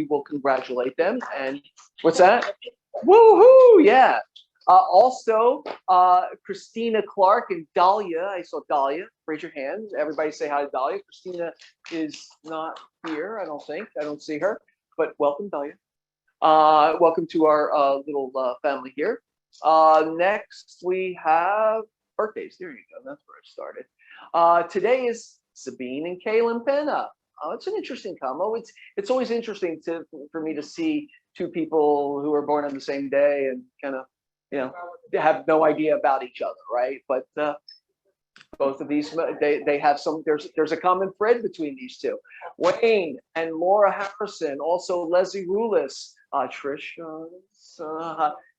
will congratulate them. And what's that? Woohoo! Yeah. Also, Christina Clark and Dahlia. I saw Dahlia. Raise your hand. Everybody say hi to Dahlia. Christina is not here, I don't think. I don't see her, but welcome, Dahlia. Welcome to our little family here. Next, we have birthdays. There you go. That's where I started. Today is Sabine and Kaylin Penna. It's an interesting combo. It's always interesting for me to see two people who are born on the same day and kind of, they have no idea about each other, right? But both of these, they have some. There's a common thread between these two. Wayne and Laura Harrison, also Leslie Rulis. Trish,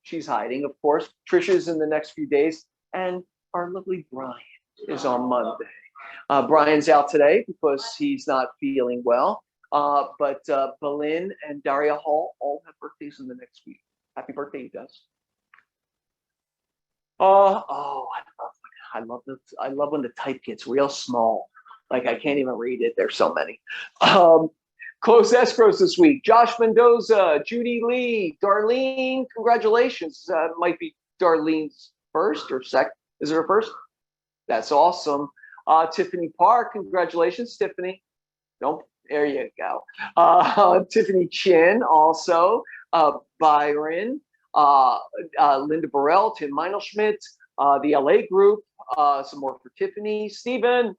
she's hiding, of course. Trish is in the next few days, and our lovely Brian is on Monday. Brian's out today because he's not feeling well. But Belinda and Daria Hall all have birthdays in the next week. Happy birthday, you guys. I love when the type gets real small. Like I can't even read it. There's so many. Closed escrows this week. Josh Mendoza, Judy Lee, Darlene, congratulations. Might be Darlene's first or second. Is it her first? That's awesome. Tiffany Park, congratulations, Tiffany. There you go. Tiffany Chin also. Byron, Linda Burrell, Tim Meinelschmidt, the LA group, some more for Tiffany, Stefan,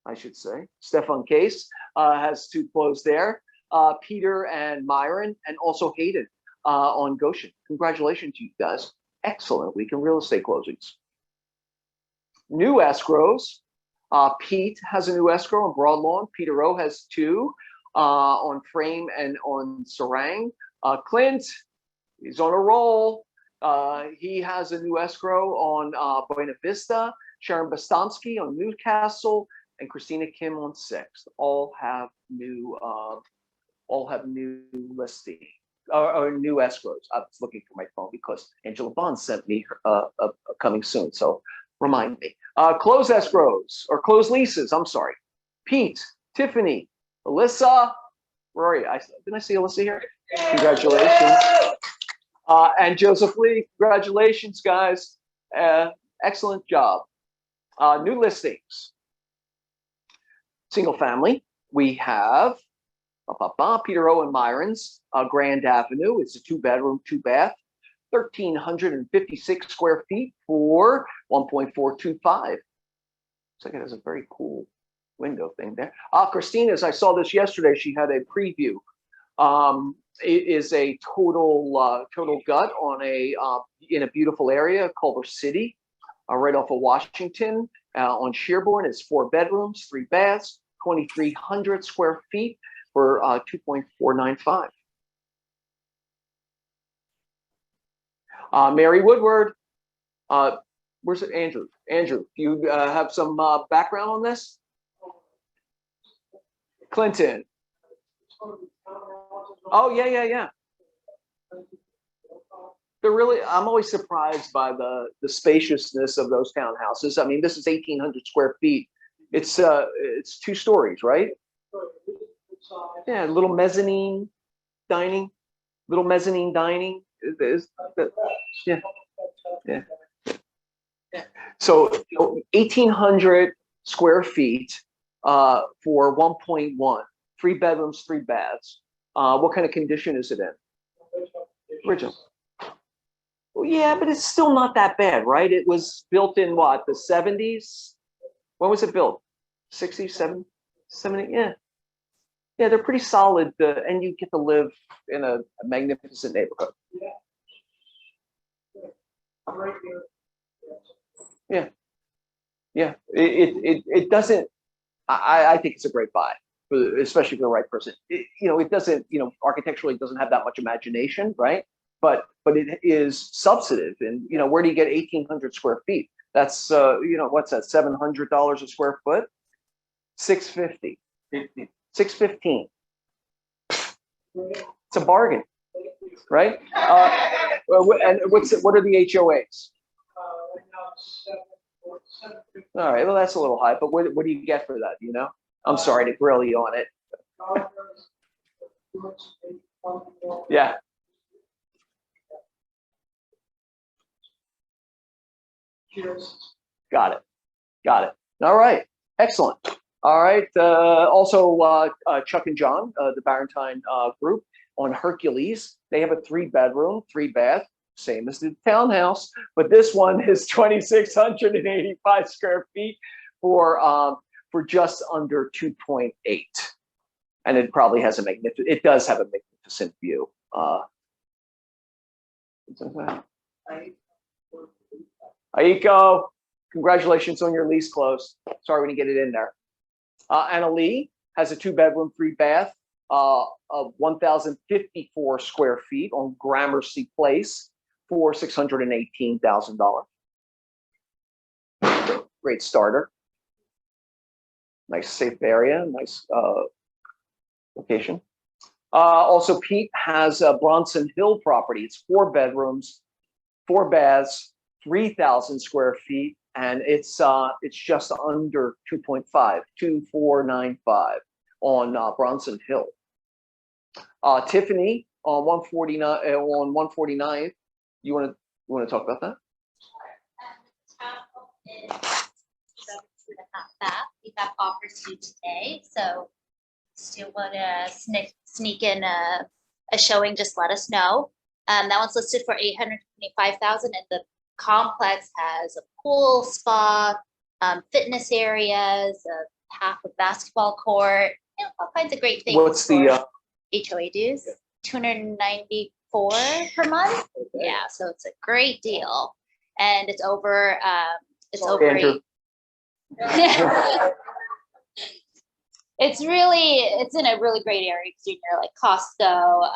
I should say. Stefan Case has two closed there. Peter and Myron, and also Hayden on Goshen. Congratulations to you guys. Excellent week in real estate closings. New escrows. Pete has a new escrow on Broad Lawn. Peter O has two on Frame and on Serang. Clint, he's on a roll. He has a new escrow on Buena Vista. Sharon Bostonsky on Newcastle. And Christina Kim on 6th. All have new listing or new escrows. I was looking for my phone because Angela Bond sent me coming soon. So remind me. Close escrows or close leases. I'm sorry. Pete, Tiffany, Alyssa. Where are you? Didn't I see Alyssa here? Congratulations. And Joseph Lee. Congratulations, guys. Excellent job. New listings. Single family, we have Peter O and Myron's Grand Avenue. It's a 2-bedroom, 2-bath. 1,356 square feet for 1.425. Looks like it has a very cool window thing there. Christina's, I saw this yesterday. She had a preview. It is a total gut on in a beautiful area, Culver City, right off of Washington, on Sherborne. It's 4 bedrooms, 3 baths, 2,300 square feet for 2.495. Mary Woodward, where's it, Andrew? Andrew, you have some background on this? Clinton. Oh, yeah. They're really, I'm always surprised by the spaciousness of those townhouses. I mean, this is 1,800 square feet. It's 2 stories, right? Yeah, little mezzanine dining. Yeah. So 1,800 square feet for 1.1, 3 bedrooms, 3 baths. What kind of condition is it in? Original. Well, yeah, but it's still not that bad, right? It was built in what, the 70s? When was it built? 60s, 70? Yeah. Yeah, they're pretty solid, and you get to live in a magnificent neighborhood. Yeah. It doesn't. I think it's a great buy, especially for the right person. It doesn't. Architecturally, it doesn't have that much imagination, right? But it is substantive, and where do you get 1,800 square feet? That's what's that? $700 a square foot? $650. $615. It's a bargain, right? And what are the HOAs? All right, well, that's a little high, but what do you get for that? I'm sorry to grill you on it. Yeah. Got it. All right, excellent. All right. Also, Chuck and John, the Barentine group on Hercules, they have a 3 bedroom, 3 bath, same as the townhouse, but this one is 2,685 square feet for just under 2.8, and it probably has it does have a magnificent view. Aiko, congratulations on your lease close. Sorry we didn't get it in there. Anna Lee has a 2 bedroom, 3 bath of 1,054 square feet on Gramercy Place for $618,000. Great starter. Nice safe area, nice location. Also, Pete has a Bronson Hill property. It's 4 bedrooms, 4 baths, 3,000 square feet. And it's just under 2.5, 2,495 on Bronson Hill. Tiffany on 149. You want to talk about that? We have offers due today, so still want to sneak in a showing, just let us know. That one's listed for $825,000, and the complex has a pool, spa, fitness areas, half a basketball court, all kinds of great things. What's the HOA dues? $294 per month. Okay. Yeah, so it's a great deal, and it's over. It's over. It's in a really great area because you're near like Costco,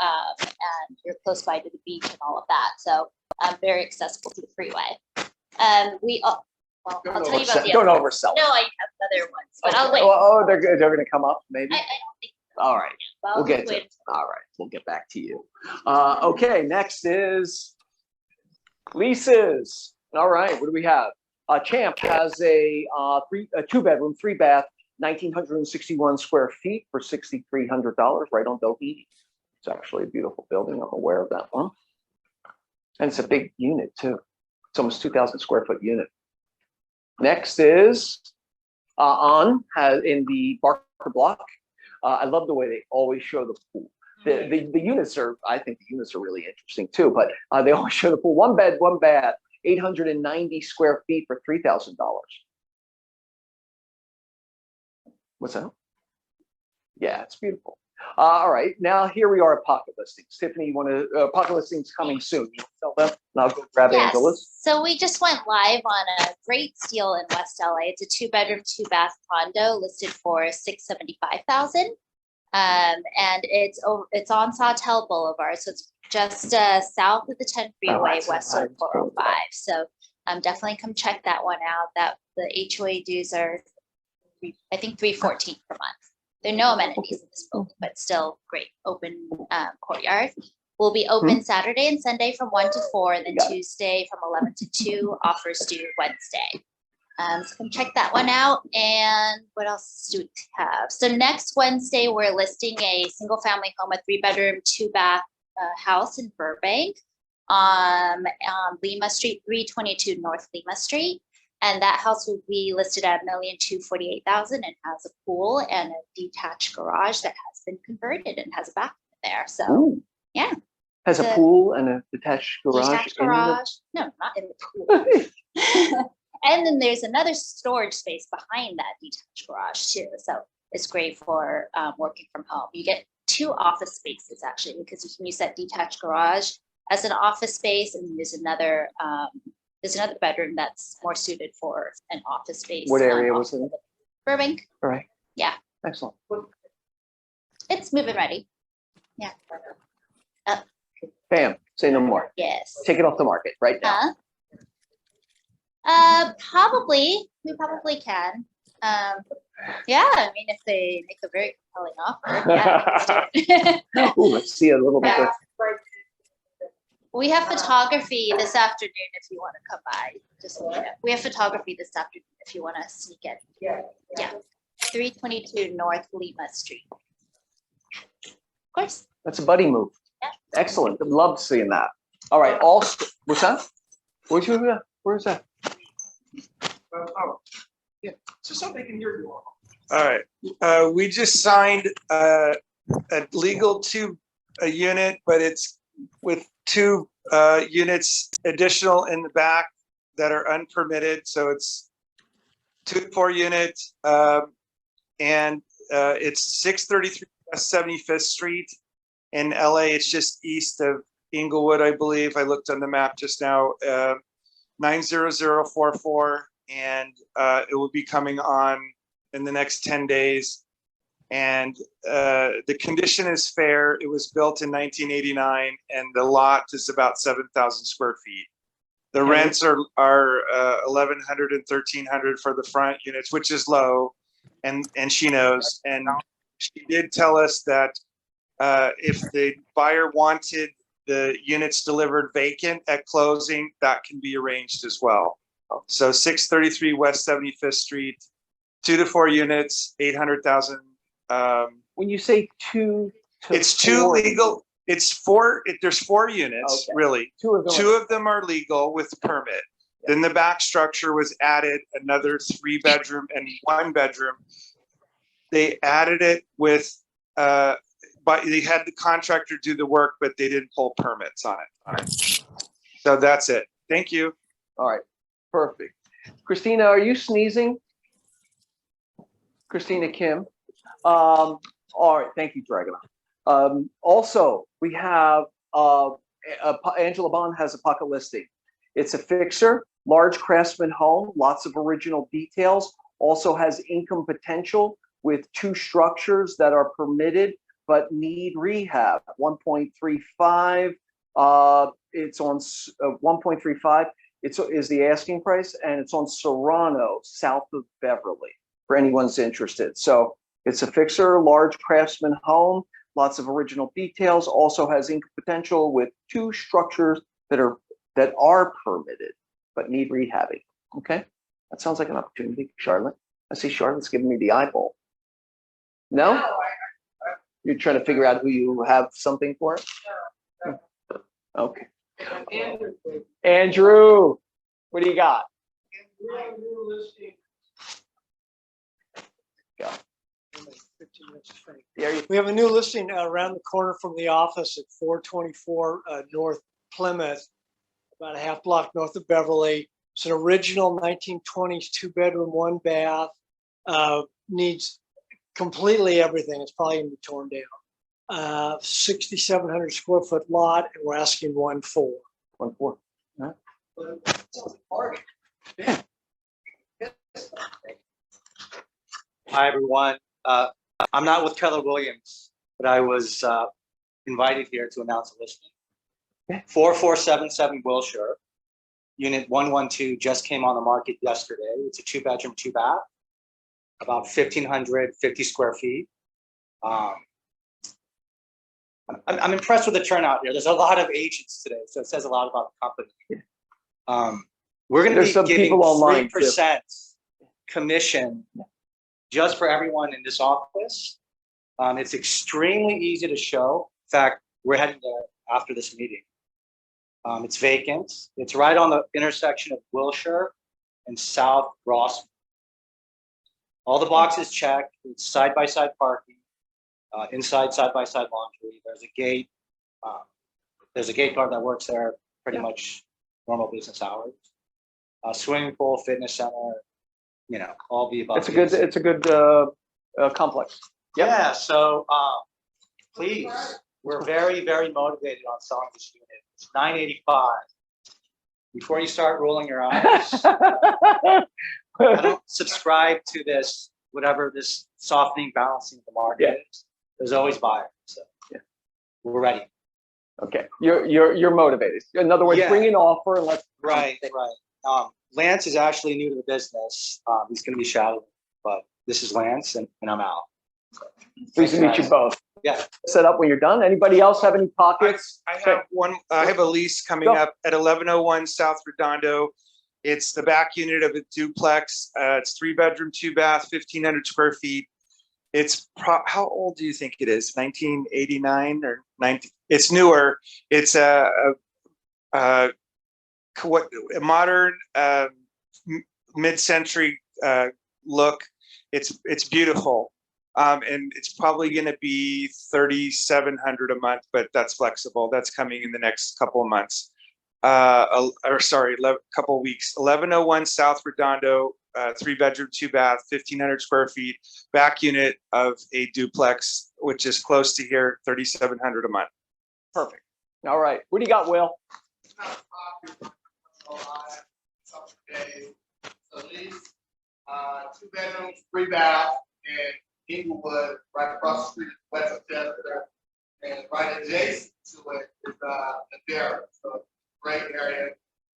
and you're close by to the beach and all of that. So very accessible to the freeway. I'll tell you about the don't oversell. No, I have other ones, but okay. I'll wait. Oh, they're good. They're going to come up, maybe. I don't think so. All right, we'll get to it. All right, we'll get back to you. Okay, next is leases. All right, what do we have? Champ has a 2 bedroom, 3 bath, 1,961 square feet for $6,300, right on Doheny. It's actually a beautiful building. I'm aware of that one. And it's a big unit too. It's almost 2,000 square foot unit. Next is in the Barker block. I love the way they always show the pool. The units are, I think the units are really interesting too, but they always show the pool, one bed, one bath, 890 square feet for $3,000. What's that? Yeah, it's beautiful. All right, now here we are at pocket listings. Tiffany, you want to, pocket listings coming soon. You want to tell them? And I'll go grab Yes, Angela's. so we just went live on a great deal in West LA. It's a 2-bedroom, 2-bath condo listed for $675,000. And it's on Sawtell Boulevard, so it's just south of the 10 freeway, that's west nice. of 405. So definitely come check that one out. That the HOA dues are, I think, $314 per month. There are no amenities in this building, but still great open courtyard. We'll be open Saturday and Sunday from 1 to 4, and then Tuesday from 11 to 2. Offers due Wednesday. So come check that one out. And what else do we have? So next Wednesday, we're listing a single family home, a 3-bedroom, 2-bath house in Burbank on Lima Street, 322 North Lima Street. And that house will be listed at $1,248,000 and has a pool and a detached garage that has been converted and has a bathroom there. So Ooh. yeah. Has a pool and a detached garage. Detached garage. No, not in the pool. And then there's another storage space behind that detached garage too. So it's great for working from home. You get 2 office spaces actually, because you can use that detached garage as an office space, and there's another bedroom that's more suited for an office space. What area was it? Burbank. All right. Yeah. Excellent. It's moving ready. Yeah. Bam. Say no more. Yes. Take it off the market right now. Probably. We probably can. Yeah, I mean, if they make a very compelling offer, yeah. Let's do it. Ooh, let's see a little bit. We have photography this afternoon if you want to come by. Just we have photography this afternoon if you want to sneak in. Yeah. 322 North Lima Street. Of course. That's a buddy move. Yeah. Excellent. I'd love seeing that. All right. Also, what's that? Where's that? Yeah. So somebody can hear you all. All right. We just signed a legal 2 unit, but it's with 2 units additional in the back that are unpermitted. So it's 2 to 4 units, and it's 633 West 75th Street in LA. It's just east of Inglewood, I believe. I looked on the map just now. 90044, and it will be coming on in the next 10 days. And the condition is fair. It was built in 1989, and the lot is about 7,000 square feet. The rents are 1,100 and 1,300 for the front units, which is low, and she knows. And she did tell us that if the buyer wanted the units delivered vacant at closing, that can be arranged as well. So 633 West 75th Street, 2 to 4 units, 800,000. When you say 2 to It's 2 4, legal. It's 4. There's 4 units, okay. really. 2 of them. Are legal with permit. Then the back structure was added, another 3-bedroom and 1 bedroom. They added it with, but they had the contractor do the work, but they didn't pull permits on it. So that's it. Thank you. All right. Perfect. Christina, are you sneezing? Christina Kim. All right. Thank you, Dragon. Also, we have Angela Bond has a pocket listing. It's a fixer, large craftsman home, lots of original details, also has income potential with 2 structures that are permitted but need rehab. 1.35. It's on 1.35. Is the asking price, and it's on Serrano, south of Beverly, for anyone's interested. So it's a fixer, large craftsman home, lots of original details, also has income potential with 2 structures that are permitted but need rehabbing. Okay, that sounds like an opportunity, Charlotte. I see Charlotte's giving me the eyeball. No? You're trying to figure out who you have something for? Okay. Andrew, what do you got? Go. 15 minutes of fame. There you We have a new listing around the corner from the office at 424 North Plymouth, about a half block north of Beverly. It's an original 1920s 2-bedroom, 1-bath. Needs completely everything. It's probably gonna be torn down. 6,700 square foot lot, and we're asking 1.4. 1.4. Hi, everyone. I'm not with Keller Williams, but I was invited here to announce a listing. 4477 Wilshire, unit 112 just came on the market yesterday. It's a 2-bedroom, 2-bath, about 1,550 square feet. I'm impressed with the turnout here. There's a lot of agents today, so it says a lot about the company. We're going to There's be some giving people online, too. 3% commission just for everyone in this office. It's extremely easy to show. In fact, we're heading there after this meeting. It's vacant. It's right on the intersection of Wilshire and South Ross. All the boxes checked. It's side-by-side parking, inside side-by-side laundry. There's a gate. There's a gate guard that works there pretty much normal business hours. Swimming pool, fitness center, you know, all the above. It's a good complex. Yep. Yeah, so please, we're very, very motivated on selling this unit. It's $985. Before you start rolling your eyes, I don't subscribe to this, whatever this softening, balancing of the market is. There's always buyers, so we're ready. Okay, you're motivated. In other words, Yeah. bring an offer and let's. Right. Lance is actually new to the business. He's going to be shadowing, but this is Lance, and I'm out. Pleased to meet you both. Yeah. Set up when you're done. Anybody else have any pockets? I have one. I have a lease coming Go. up at 1101 South Redondo. It's the back unit of a duplex. It's 3-bedroom, 2-bath, 1,500 square feet. It's how old do you think it is? 1989 or 19? It's newer. It's a modern mid-century look. It's beautiful. And it's probably going to be $3,700 a month, but that's flexible. That's coming in the next couple of months. Couple of weeks. 1101 South Redondo, 3-bedroom, 2-bath, 1,500 square feet, back unit of a duplex, which is close to here, $3,700 a month. Perfect. All right. What do you got, Will? At least 2 bedrooms, 3 baths, and Inglewood, right across the street, West of Chester, and right adjacent to it is the Dairy. So great area.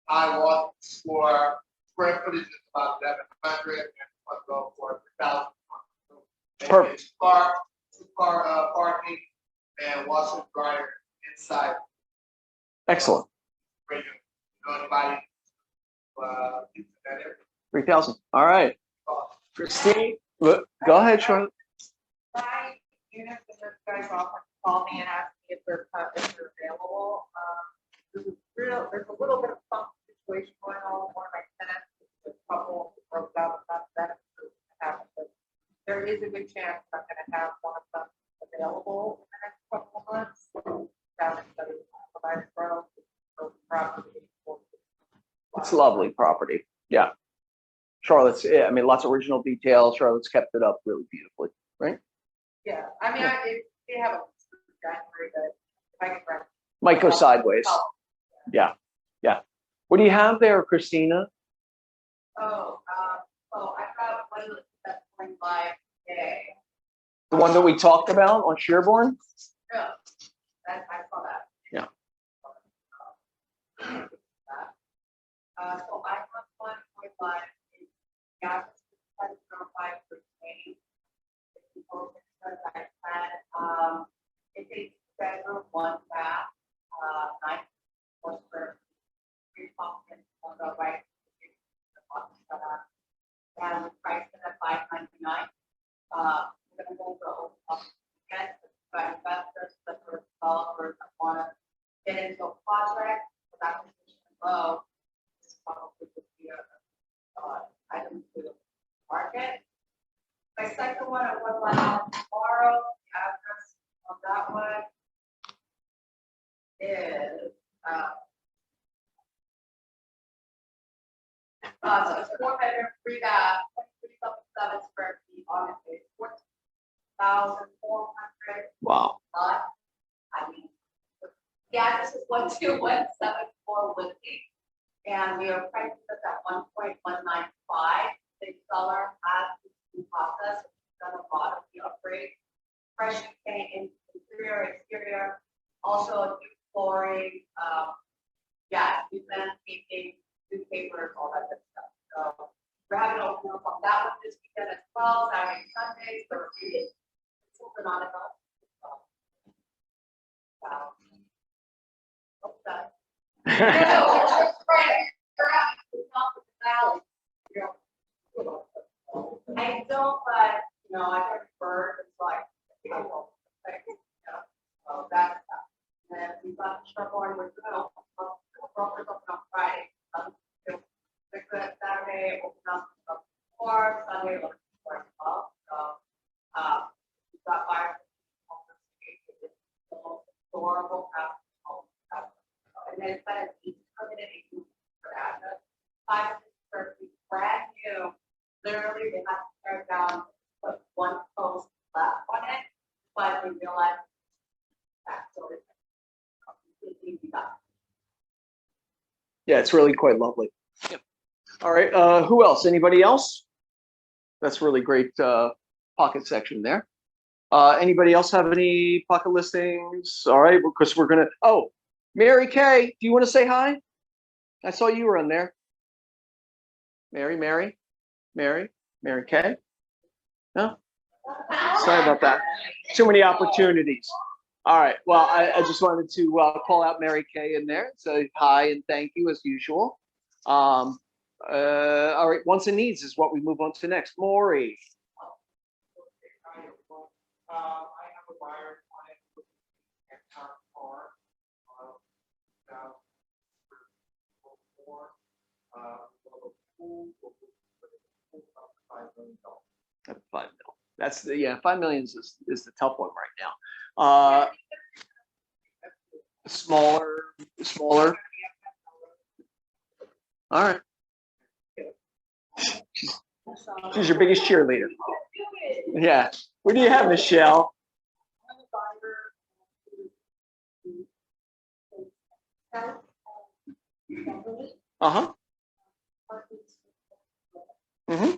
High walk score, square footage is about 1,100, and let's go for 1,000. Perfect. Two-car parking and washer and dryer inside. Excellent. Great. Anybody in that area. 3,000. All right. Christine, go ahead, Charlotte. My units and those guys often call me and ask me if they're available. There's a little bit of some situation going on with one of my tenants. A couple broke out about that. But there is a good chance I'm going to have one of them available in the next couple of months. Down in the property. It's lovely property. Yeah. Charlotte's, I mean, lots of original details. Charlotte's kept it up really beautifully, right? Yeah, I mean, if they have a January that if I can rent. Might go sideways. Yeah, yeah. What do you have there, Christina? Oh, I got one that's going live today. The one that we talked about on Sherborne? Yeah, I saw that. Yeah. So I have one going live. Yeah, it's 5%. It's a bedroom, 1 bath, 9 square, 3 functions on the right. And the price is at $599. We're gonna go over again, but investors, the developers that want to get into a project with acquisition low, this probably would be a item to the market. My second one, I would like one is, so it's 4 bedroom, 3 bath, 23.7 square feet on the page, 14,400. Wow. I mean, the address is 12174 Whitney, and we are pricing this at 1.195. The seller has the process, done a lot of the upgrade, fresh paint, interior, exterior, also new flooring, new landscaping, new papers, all that good stuff. So we're having an open house on that one this weekend as well, Saturday, Sunday, for reading. It's open on it. I don't, but, I got bird, it's like, so that's that. And we've got the shrubbery, we're gonna, brokers open on Friday. Fix it Saturday, open up for Sunday, open for as well. So, we've got fire. Adorable house. And then it's got each permitted for address, 5 square feet, brand new. Literally, they have to tear down, put one post left on it, but we realized that, so it's completely done. Yeah, it's really quite lovely. Yep. All right, who else? Anybody else? That's really great pocket section there. Anybody else have any pocket listings? All right, because we're gonna, Mary Kay, do you want to say hi? I saw you were on there. Mary Kay? No? Sorry about that. Too many opportunities. All right, well, I just wanted to call out Mary Kay in there, say hi and thank you as usual. All right, wants and needs is what we move on to next. Maury. I have a buyer client looking at our car. At $5 million. That's the $5 million is the tough one right now. Smaller. All right. She's your biggest cheerleader. Yeah. What do you have, Michelle? Uh-huh. Mm-hmm.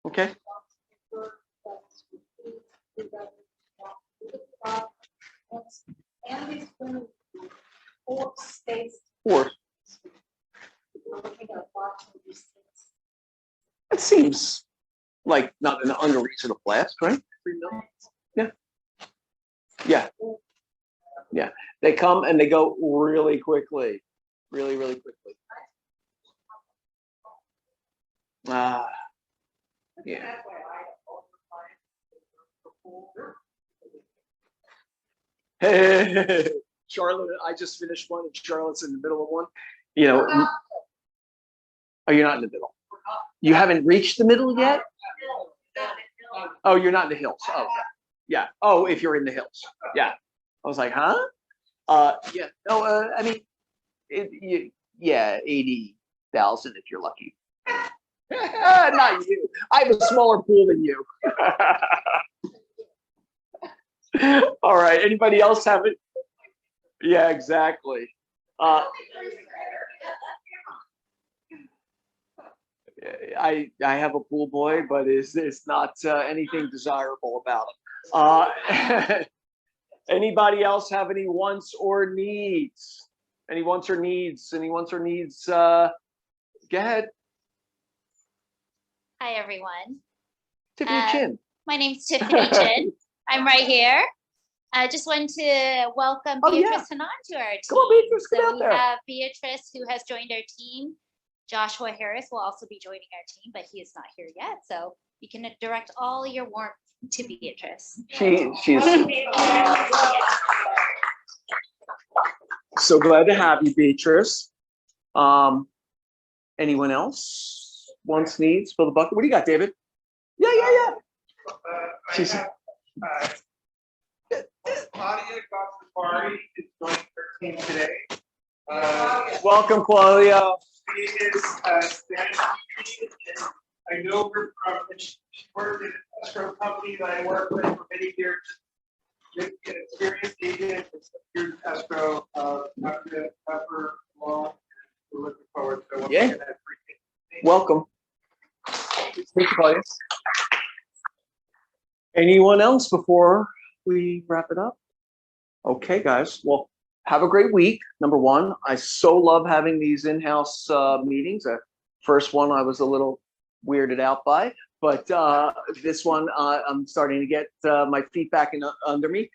Okay. Four. It seems like not an unreasonable ask, right? Yeah. They come and they go really quickly. Really quickly. Yeah. Hey, Charlotte, I just finished one and Charlotte's in the middle of one. Oh, you're not in the middle. You haven't reached the middle yet? Oh, you're not in the hills. Oh, yeah. Oh, if you're in the hills. Yeah. I was like, huh? Yeah. No, I mean, 80,000 if you're lucky. Not you. I have a smaller pool than you. All right. Anybody else have it? Yeah, exactly. I have a pool boy, but it's not anything desirable about it. Anybody else have any wants or needs? Any wants or needs? Go ahead. Hi, everyone. Tiffany Chin. My name's Tiffany Chin. I'm right here. I just wanted to welcome Beatrice Hanan to our team. Come on, Beatrice, come out we there. have Beatrice who has joined our team. Joshua Harris will also be joining our team, but he is not here yet. So you can direct all your warmth to Beatrice. She's so glad to have you, Beatrice. Anyone else wants, needs, fill the bucket? What do you got, David? Yeah. I She's- have, Claudia Gossipari is joining her team today. Welcome, Claudia. She is Spanish speaking, and I know her from, she worked at an escrow company that I worked with for many years. She's an experienced agent, it's your escrow, after the effort long, we're looking forward to it. Yeah. Welcome. Thank you, Claudia. Anyone else before we wrap it up? Okay, guys. Well, have a great week. Number one, I so love having these in-house meetings. First one I was a little weirded out by, but this one I'm starting to get my feet back under me.